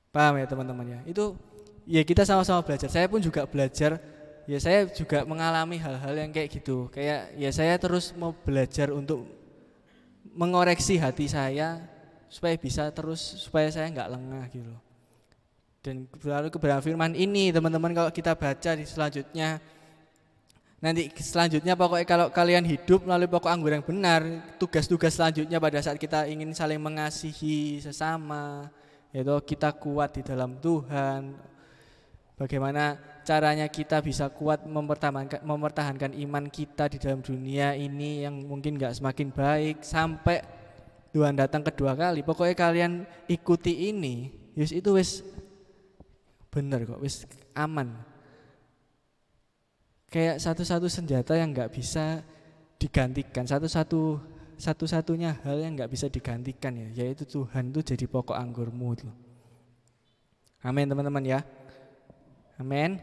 Paham ya teman-teman ya? Itu ya kita sama-sama belajar. Saya pun juga belajar. Ya saya juga mengalami hal-hal yang kayak gitu. Kayak ya saya terus mau belajar untuk mengoreksi hati saya supaya saya enggak lengah gitu. Dan lalu kebenaran firman ini teman-teman kalau kita baca di selanjutnya, nanti selanjutnya pokoknya kalau kalian hidup melalui pokok anggur yang benar, tugas-tugas selanjutnya pada saat kita ingin saling mengasihi sesama, yaitu kita kuat di dalam Tuhan. Bagaimana caranya kita bisa kuat mempertahankan iman kita di dalam dunia ini yang mungkin gak semakin baik, sampai Tuhan datang kedua kali, pokoknya kalian ikuti ini, yus itu wis bener kok, wis aman. Kayak satu-satu senjata yang nggak bisa digantikan, satu-satunya hal yang nggak bisa digantikan ya, yaitu Tuhan itu jadi pokok anggurmu tuh. Amin teman-teman ya. Amin.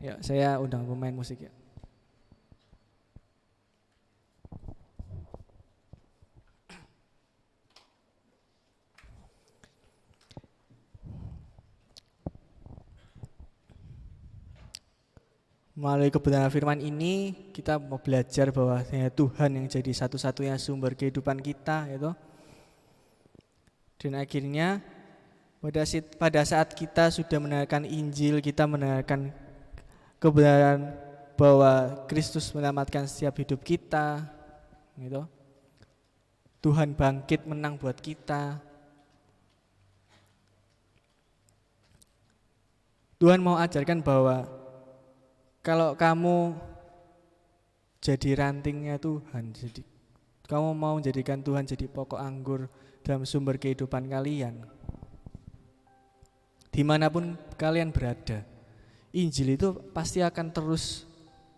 Ya, saya undang pemain musik ya. Melalui kebenaran firman ini kita mau belajar bahwa Tuhan yang jadi satu-satunya sumber kehidupan kita, gitu. Dan akhirnya pada saat kita sudah mendengarkan Injil, kita mendengarkan kebenaran bahwa Kristus menyelamatkan setiap hidup kita, gitu. Tuhan bangkit menang buat kita. Tuhan mau ajarkan bahwa kalau kamu jadi rantingnya Tuhan, jadi kamu mau menjadikan Tuhan jadi pokok anggur dalam sumber kehidupan kalian, dimanapun kalian berada, Injil itu pasti akan terus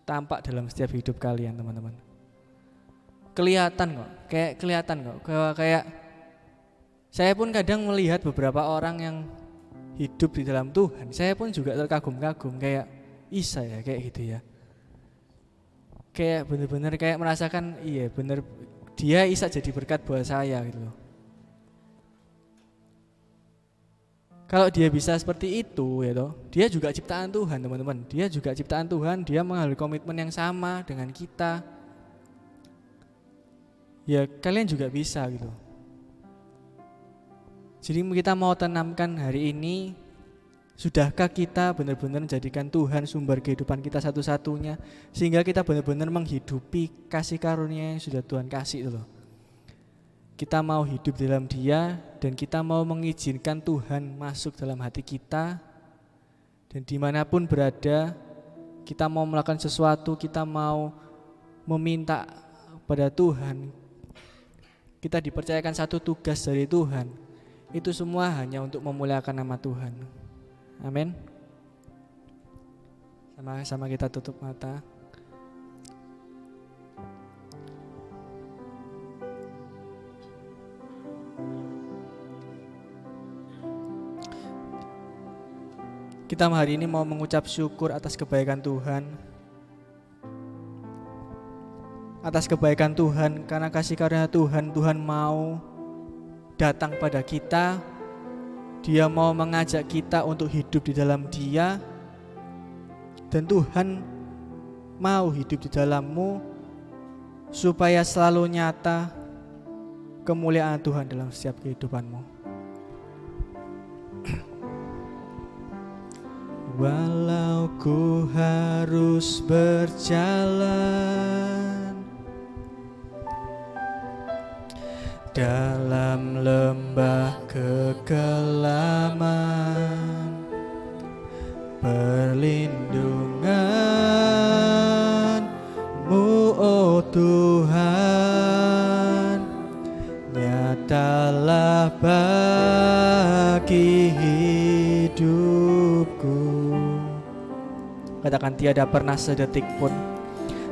tampak dalam setiap hidup kalian, teman-teman. Kelihatan kok, kayak saya pun kadang melihat beberapa orang yang hidup di dalam Tuhan, saya pun juga terkagum-kagum kayak Isa ya, kayak gitu ya. Kayak bener-bener kayak merasakan iya bener dia Isa jadi berkat buat saya gitu loh. Kalau dia bisa seperti itu ya toh, dia juga ciptaan Tuhan, teman-teman. Dia juga ciptaan Tuhan, dia mengambil komitmen yang sama dengan kita. Ya kalian juga bisa gitu. Jadi kita mau tanamkan hari ini, sudahkah kita benar-benar menjadikan Tuhan sumber kehidupan kita satu-satunya, sehingga kita benar-benar menghidupi kasih karunia yang sudah Tuhan kasih itu loh. Kita mau hidup dalam Dia dan kita mau mengizinkan Tuhan masuk dalam hati kita. Dan dimanapun berada, kita mau melakukan sesuatu, kita mau meminta pada Tuhan, kita dipercayakan satu tugas dari Tuhan. Itu semua hanya untuk memuliakan nama Tuhan. Amin. Sama-sama kita tutup mata. Kita hari ini mau mengucap syukur atas kebaikan Tuhan. Atas kebaikan Tuhan, karena kasih karunia Tuhan, Tuhan mau datang pada kita. Dia mau mengajak kita untuk hidup di dalam Dia. Dan Tuhan mau hidup di dalammu supaya selalu nyata kemuliaan Tuhan dalam setiap kehidupanmu. Walau ku harus berjalan dalam lembah kekelaman, perlindungan-Mu, oh Tuhan, nyatalah bagi hidupku. Katakan, tiada pernah sedetik pun,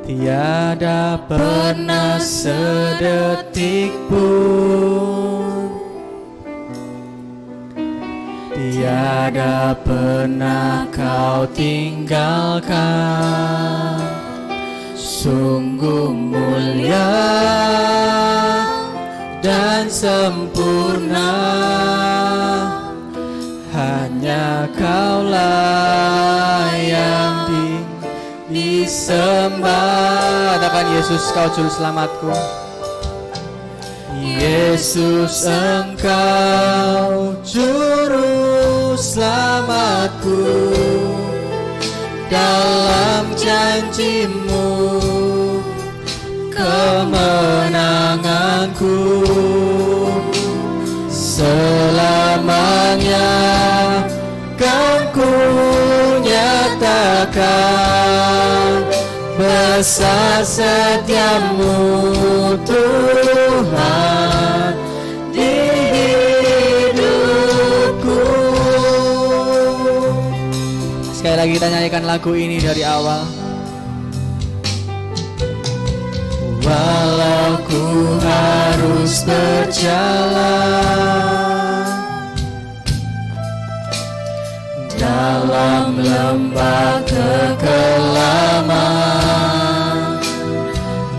tiada pernah sedetik pun, tiada pernah Kau tinggalkan. Sungguh mulia dan sempurna, hanya Kaulah yang disembah. Katakan, Yesus, Kau juru selamatku. Yesus, Engkau juru selamatku. Dalam janji-Mu kemenanganku, selamanya kan ku nyatakan besar setiamu Tuhan. lagi kita nyanyikan lagu ini dari awal. Walau ku harus berjalan dalam lembah kekelaman,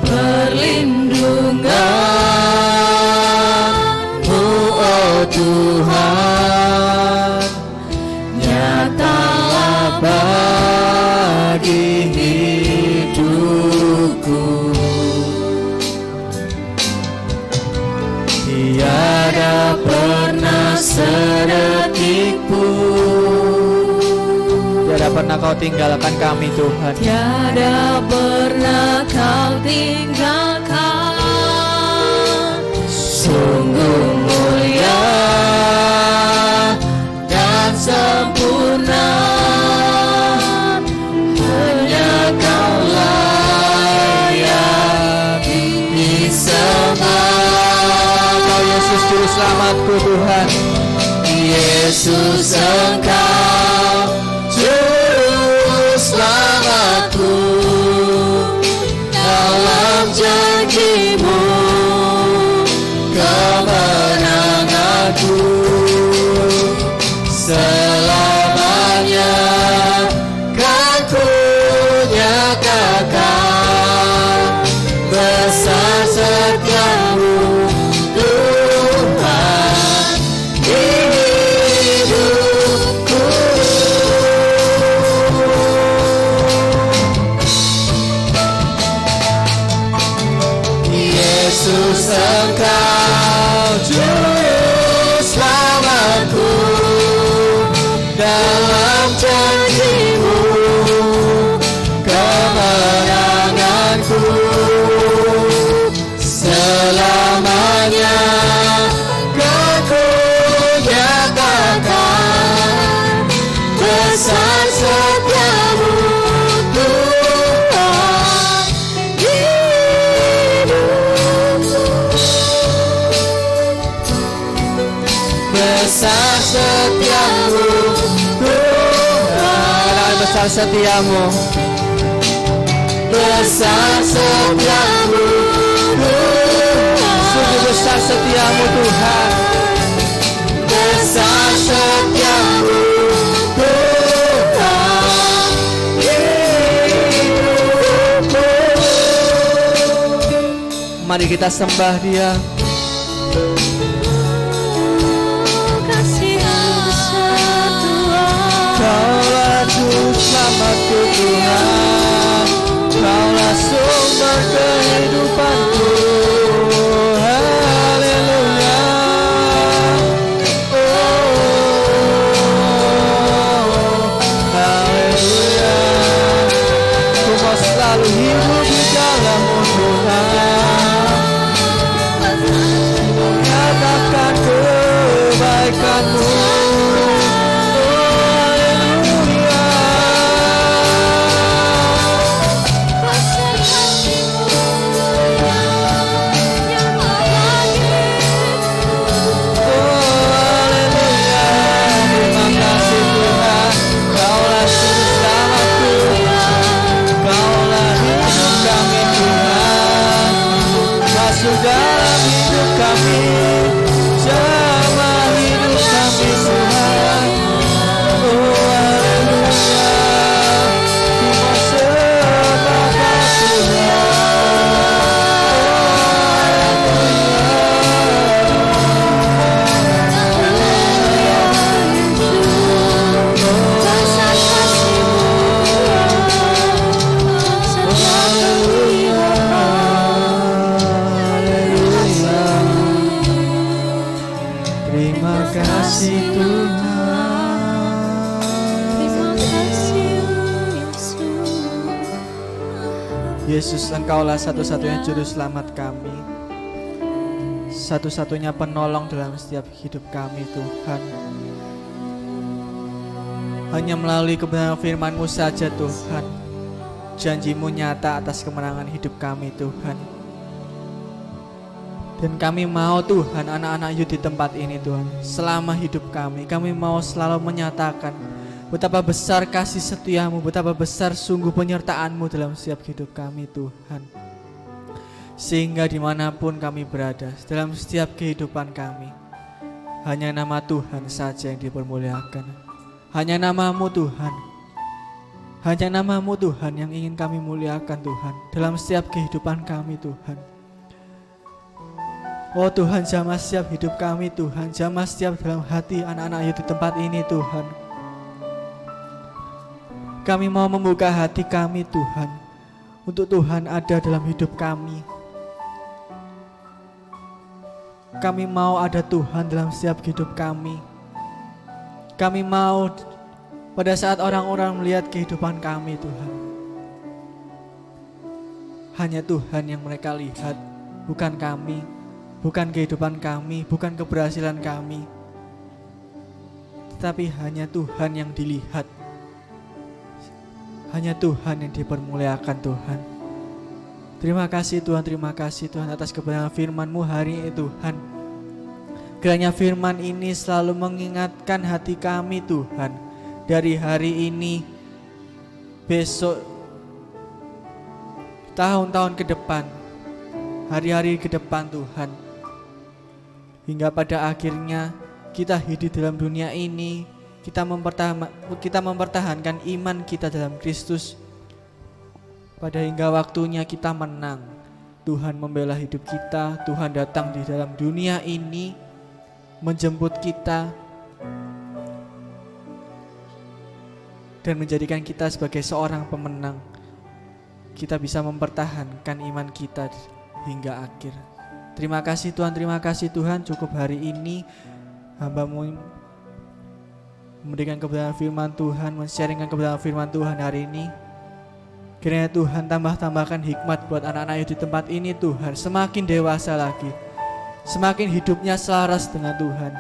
perlindungan-Mu, oh Tuhan, nyatalah bagi hidupku. Tiada pernah sedetik pun, tiada pernah Kau tinggalkan kami Tuhan. Tiada pernah Kau tinggalkan. Sungguh mulia dan sempurna, hanya Kau layak disembah. Kau Yesus Juru Selamatku Tuhan. Yesus Engkau Juru Selamatku, dalam janji-Mu kemenanganku selamanya kan ku nyatakan besar setia-Mu Tuhan di hidupku. Yesus Engkau Juru Selamatku, dalam janji-Mu kemenanganku selamanya kan ku nyatakan besar setia-Mu Tuhan di besar setia-Mu Tuhan. Besar setia-Mu, besar setia-Mu Tuhan. Sungguh besar setia-Mu Tuhan, besar setia-Mu Tuhan hidupku. Mari kita sembah Dia. Kaulah Juru Selamatku Tuhan, Kaulah sumber kehidupanku. Haleluya. Oh, haleluya. Ku mau selalu hidup di dalam-Mu Tuhan, menyatakan kebaikan-Mu. Dalam hidup kami, jamah hidup kami Tuhan. Oh haleluya, ku mau sembah Tuhan. Terima kasih Tuhan. Yesus, Engkaulah satu-satunya juru selamat kami, satu-satunya penolong dalam setiap hidup kami Tuhan. Hanya melalui kebenaran firman-Mu saja Tuhan, janji-Mu nyata atas kemenangan hidup kami Tuhan. Dan kami mau Tuhan, anak-anak youth di tempat ini Tuhan, selama hidup kami mau selalu menyatakan betapa besar kasih setiamu, betapa besar sungguh penyertaanmu dalam setiap hidup kami Tuhan. Sehingga dimanapun kami berada, dalam setiap kehidupan kami, hanya nama Tuhan saja yang dipermuliakan. Hanya namamu Tuhan, hanya namamu Tuhan yang ingin kami muliakan Tuhan, dalam setiap kehidupan kami Tuhan. Oh Tuhan, jamah setiap hidup kami Tuhan, jamah setiap dalam hati anak-anak Ayu di tempat ini Tuhan. Kami mau membuka hati kami Tuhan, untuk Tuhan ada dalam hidup kami. Kami mau ada Tuhan dalam setiap hidup kami. Kami mau pada saat orang-orang melihat kehidupan kami Tuhan, hanya Tuhan yang mereka lihat, bukan kami. Bukan kehidupan kami, bukan keberhasilan kami, tetapi hanya Tuhan yang dilihat. Hanya Tuhan yang dipermuliakan Tuhan. Terima kasih Tuhan atas kebenaran firman-Mu hari ini Tuhan. Kiranya firman ini selalu mengingatkan hati kami Tuhan, dari hari ini, besok, tahun-tahun ke depan, hari-hari ke depan Tuhan. Hingga pada akhirnya kita hidup dalam dunia ini, kita mempertahankan iman kita dalam Kristus. Pada hingga waktunya kita menang, Tuhan membela hidup kita, Tuhan datang di dalam dunia ini, menjemput kita, dan menjadikan kita sebagai seorang pemenang. Kita bisa mempertahankan iman kita hingga akhir. Terima kasih Tuhan, cukup hari ini hamba-Mu memberikan kebenaran firman Tuhan, men-sharingkan kebenaran firman Tuhan hari ini. Kiranya Tuhan tambahkan hikmat buat anak-anak Ayu di tempat ini Tuhan, semakin dewasa lagi, semakin hidupnya selaras dengan Tuhan,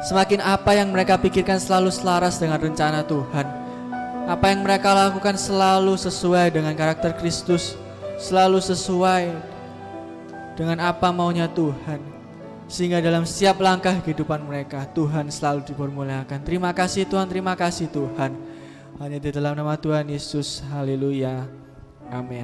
semakin apa yang mereka pikirkan selalu selaras dengan rencana Tuhan, apa yang mereka lakukan selalu sesuai dengan karakter Kristus, selalu sesuai dengan apa maunya Tuhan, sehingga dalam setiap langkah kehidupan mereka Tuhan selalu dipermuliakan. Terima kasih Tuhan. Hanya di dalam nama Tuhan Yesus, haleluya, amin.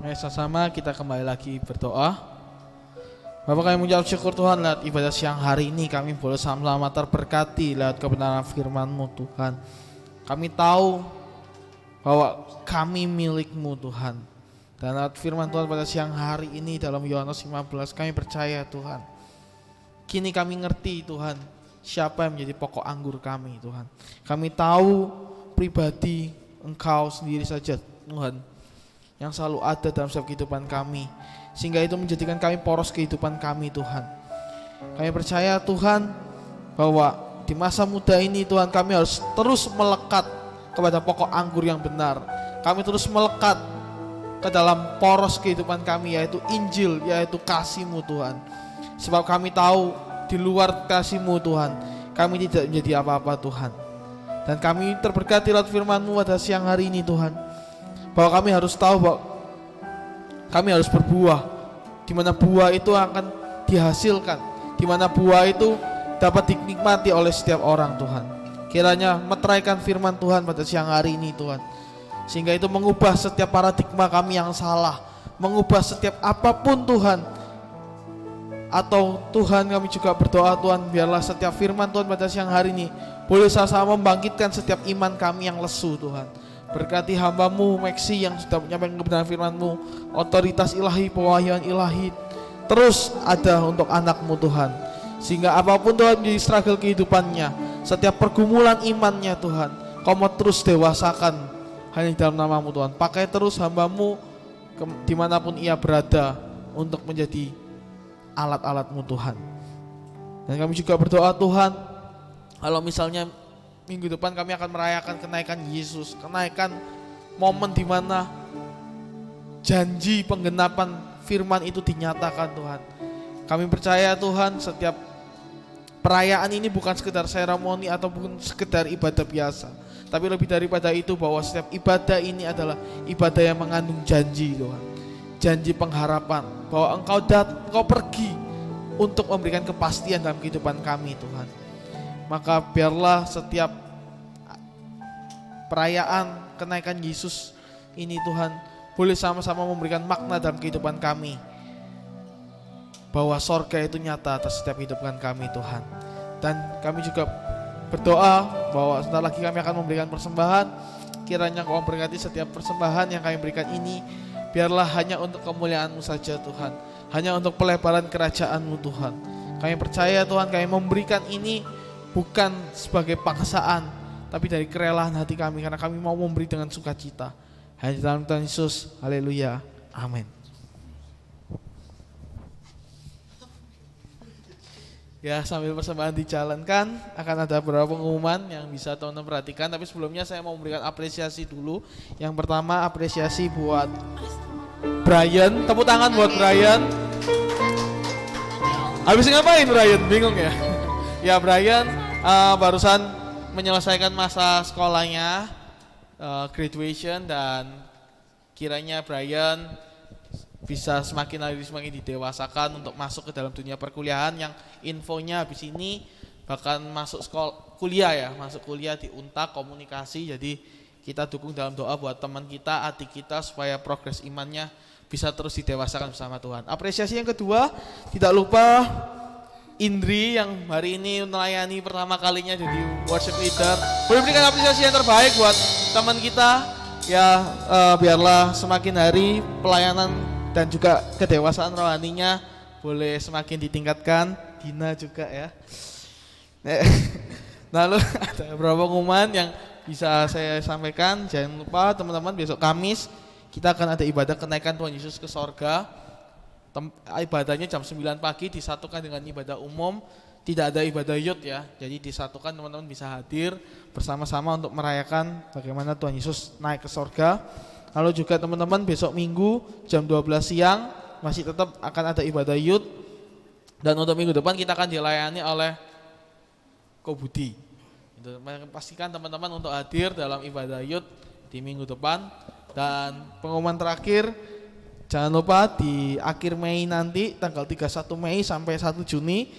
Mari sama-sama kita kembali lagi berdoa. Bapak, kami mengucap syukur Tuhan lewat ibadah siang hari ini kami boleh sama-sama terberkati lewat kebenaran firman-Mu Tuhan. Kami tahu bahwa kami milik-Mu Tuhan. Dan lewat firman Tuhan pada siang hari ini dalam Yohanes 15 kami percaya Tuhan. Kini kami ngerti Tuhan siapa yang menjadi pokok anggur kami Tuhan. Kami tahu pribadi Engkau sendiri saja Tuhan, yang selalu ada dalam setiap kehidupan kami, sehingga itu menjadikan kami poros kehidupan kami Tuhan. Kami percaya Tuhan bahwa di masa muda ini Tuhan kami harus terus melekat kepada pokok anggur yang benar. Kami terus melekat ke dalam poros kehidupan kami, yaitu Injil, yaitu kasih-Mu Tuhan. Sebab kami tahu di luar kasih-Mu Tuhan kami tidak menjadi apa-apa Tuhan. Dan kami terberkati lewat firman-Mu pada siang hari ini Tuhan, bahwa kami harus tahu bahwa kami harus berbuah, di mana buah itu akan dihasilkan, di mana buah itu dapat dinikmati oleh setiap orang Tuhan. Kiranya meteraikan firman Tuhan pada siang hari ini Tuhan, sehingga itu mengubah setiap paradigma kami yang salah, mengubah setiap apapun Tuhan. Atau Tuhan, kami juga berdoa Tuhan, biarlah setiap firman Tuhan pada siang hari ini boleh sama-sama membangkitkan setiap iman kami yang lesu Tuhan. Berkati hamba-Mu Meksi yang sudah menyampaikan kebenaran firman-Mu, otoritas ilahi, pewahyuan ilahi terus ada untuk anak-Mu Tuhan, sehingga apapun Tuhan menjadi struggle kehidupannya, setiap pergumulan imannya Tuhan, Kau mau terus dewasakan hanya di dalam nama-Mu Tuhan. Pakai terus hamba-Mu dimanapun ia berada untuk menjadi alat-alat-Mu Tuhan. Dan kami juga berdoa Tuhan, kalau misalnya minggu depan kami akan merayakan kenaikan Yesus, kenaikan momen di mana janji penggenapan firman itu dinyatakan Tuhan. Kami percaya Tuhan, setiap perayaan ini bukan sekedar seremoni ataupun sekedar ibadah biasa, Tapi lebih daripada itu, bahwa setiap ibadah ini adalah ibadah yang mengandung janji Tuhan. Janji pengharapan bahwa Engkau pergi untuk memberikan kepastian dalam kehidupan kami Tuhan. Maka biarlah setiap perayaan kenaikan Yesus ini Tuhan boleh sama-sama memberikan makna dalam kehidupan kami, bahwa sorga itu nyata atas setiap kehidupan kami Tuhan. Dan kami juga berdoa bahwa sebentar lagi kami akan memberikan persembahan. Kiranya Kau memberkati setiap persembahan yang kami berikan ini, biarlah hanya untuk kemuliaan-Mu saja Tuhan, hanya untuk pelebaran kerajaan-Mu Tuhan. Kami percaya Tuhan, kami memberikan ini bukan sebagai paksaan, tapi dari kerelaan hati kami, karena kami mau memberi dengan sukacita. Hanya dalam Tuhan Yesus, haleluya, amin. Ya, sambil persembahan dijalankan, akan ada beberapa pengumuman yang bisa teman-teman perhatikan. Tapi sebelumnya saya mau memberikan apresiasi dulu. Yang pertama, apresiasi buat Brian. Tepuk tangan buat Brian. Habis ngapain Brian? Bingung ya? Ya, Brian barusan menyelesaikan masa sekolahnya, graduation, dan kiranya Brian bisa semakin hari semakin didewasakan untuk masuk ke dalam dunia perkuliahan, yang infonya habis ini bahkan masuk kuliah di Unta Komunikasi. Jadi kita dukung dalam doa buat teman kita, adik kita, supaya progres imannya bisa terus didewasakan bersama Tuhan. Apresiasi yang kedua, tidak lupa Indri yang hari ini melayani pertama kalinya jadi worship leader. Boleh berikan apresiasi yang terbaik buat teman kita ya. Biarlah semakin hari pelayanan dan juga kedewasaan rohaninya boleh semakin ditingkatkan. Dina juga ya. Lalu ada beberapa pengumuman yang bisa saya sampaikan. Jangan lupa teman-teman, besok Kamis kita akan ada ibadah kenaikan Tuhan Yesus ke sorga. Ibadahnya jam 9 pagi disatukan dengan ibadah umum. Tidak ada ibadah youth ya. Jadi disatukan, teman-teman bisa hadir bersama-sama untuk merayakan bagaimana Tuhan Yesus naik ke sorga. Lalu juga teman-teman, besok Minggu jam 12 siang masih tetap akan ada ibadah youth. Dan untuk minggu depan kita akan dilayani oleh Ko Budi. Pastikan teman-teman untuk hadir dalam ibadah youth di minggu depan. Dan pengumuman terakhir, jangan lupa di akhir Mei nanti, tanggal 31 Mei sampai 1 Juni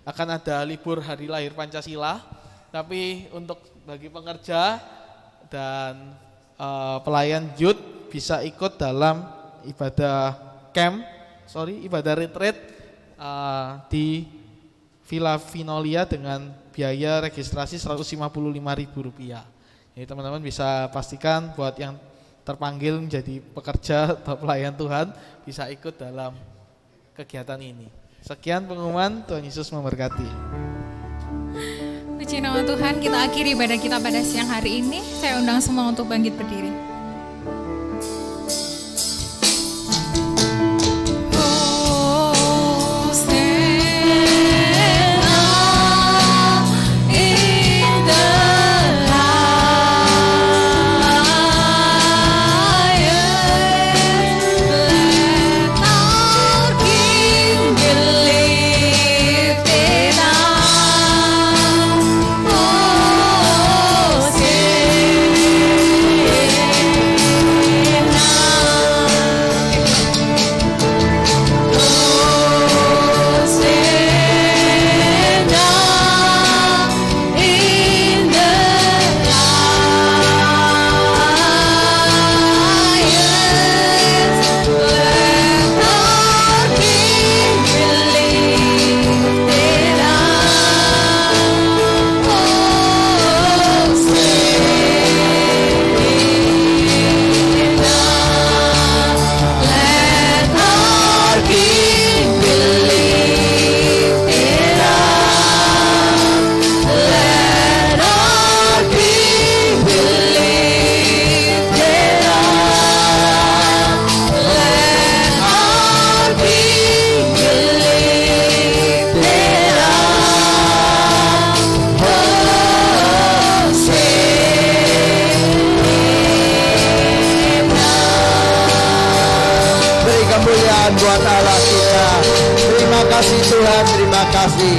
akan ada libur hari lahir Pancasila. Tapi untuk bagi pekerja dan pelayan youth bisa ikut dalam ibadah ibadah retreat di Villa Vinolia dengan biaya registrasi Rp155.000. Jadi teman-teman bisa pastikan buat yang terpanggil menjadi pekerja atau pelayan Tuhan bisa ikut dalam kegiatan ini. Sekian pengumuman, Tuhan Yesus memberkati. Puji nama Tuhan, kita akhiri ibadah kita pada siang hari ini. Saya undang semua untuk bangkit berdiri. Buat Allah kita. Terima kasih Tuhan, terima kasih.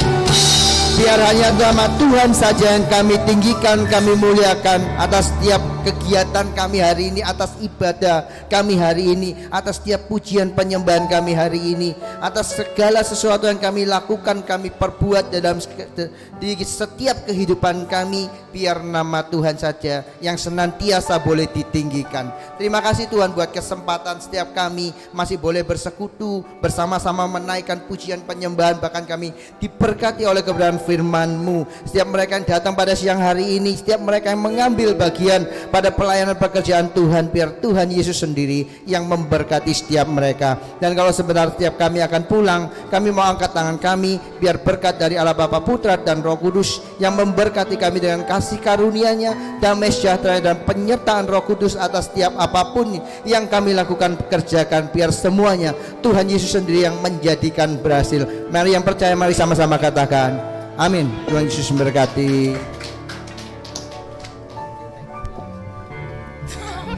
Biar hanya nama Tuhan saja yang kami tinggikan, kami muliakan atas setiap kegiatan kami hari ini, atas ibadah kami hari ini, atas setiap pujian penyembahan kami hari ini, atas segala sesuatu yang kami lakukan, kami perbuat dalam di setiap kehidupan kami. Biar nama Tuhan saja yang senantiasa boleh ditinggikan. Terima kasih Tuhan buat kesempatan setiap kami masih boleh bersekutu bersama-sama menaikkan pujian penyembahan. Bahkan kami diberkati oleh kebenaran firman-Mu. Setiap mereka yang datang pada siang hari ini, setiap mereka yang mengambil bagian pada pelayanan pekerjaan Tuhan, biar Tuhan Yesus sendiri yang memberkati setiap mereka. Dan kalau sebentar setiap kami akan pulang, kami mau angkat tangan kami, biar berkat dari Allah Bapa, Putra dan Roh Kudus yang memberkati kami dengan kasih karunia-Nya, damai sejahtera dan penyertaan Roh Kudus atas setiap apapun yang kami lakukan, kerjakan, biar semuanya Tuhan Yesus sendiri yang menjadikan berhasil. Mari yang percaya, mari sama-sama katakan amin. Tuhan Yesus memberkati.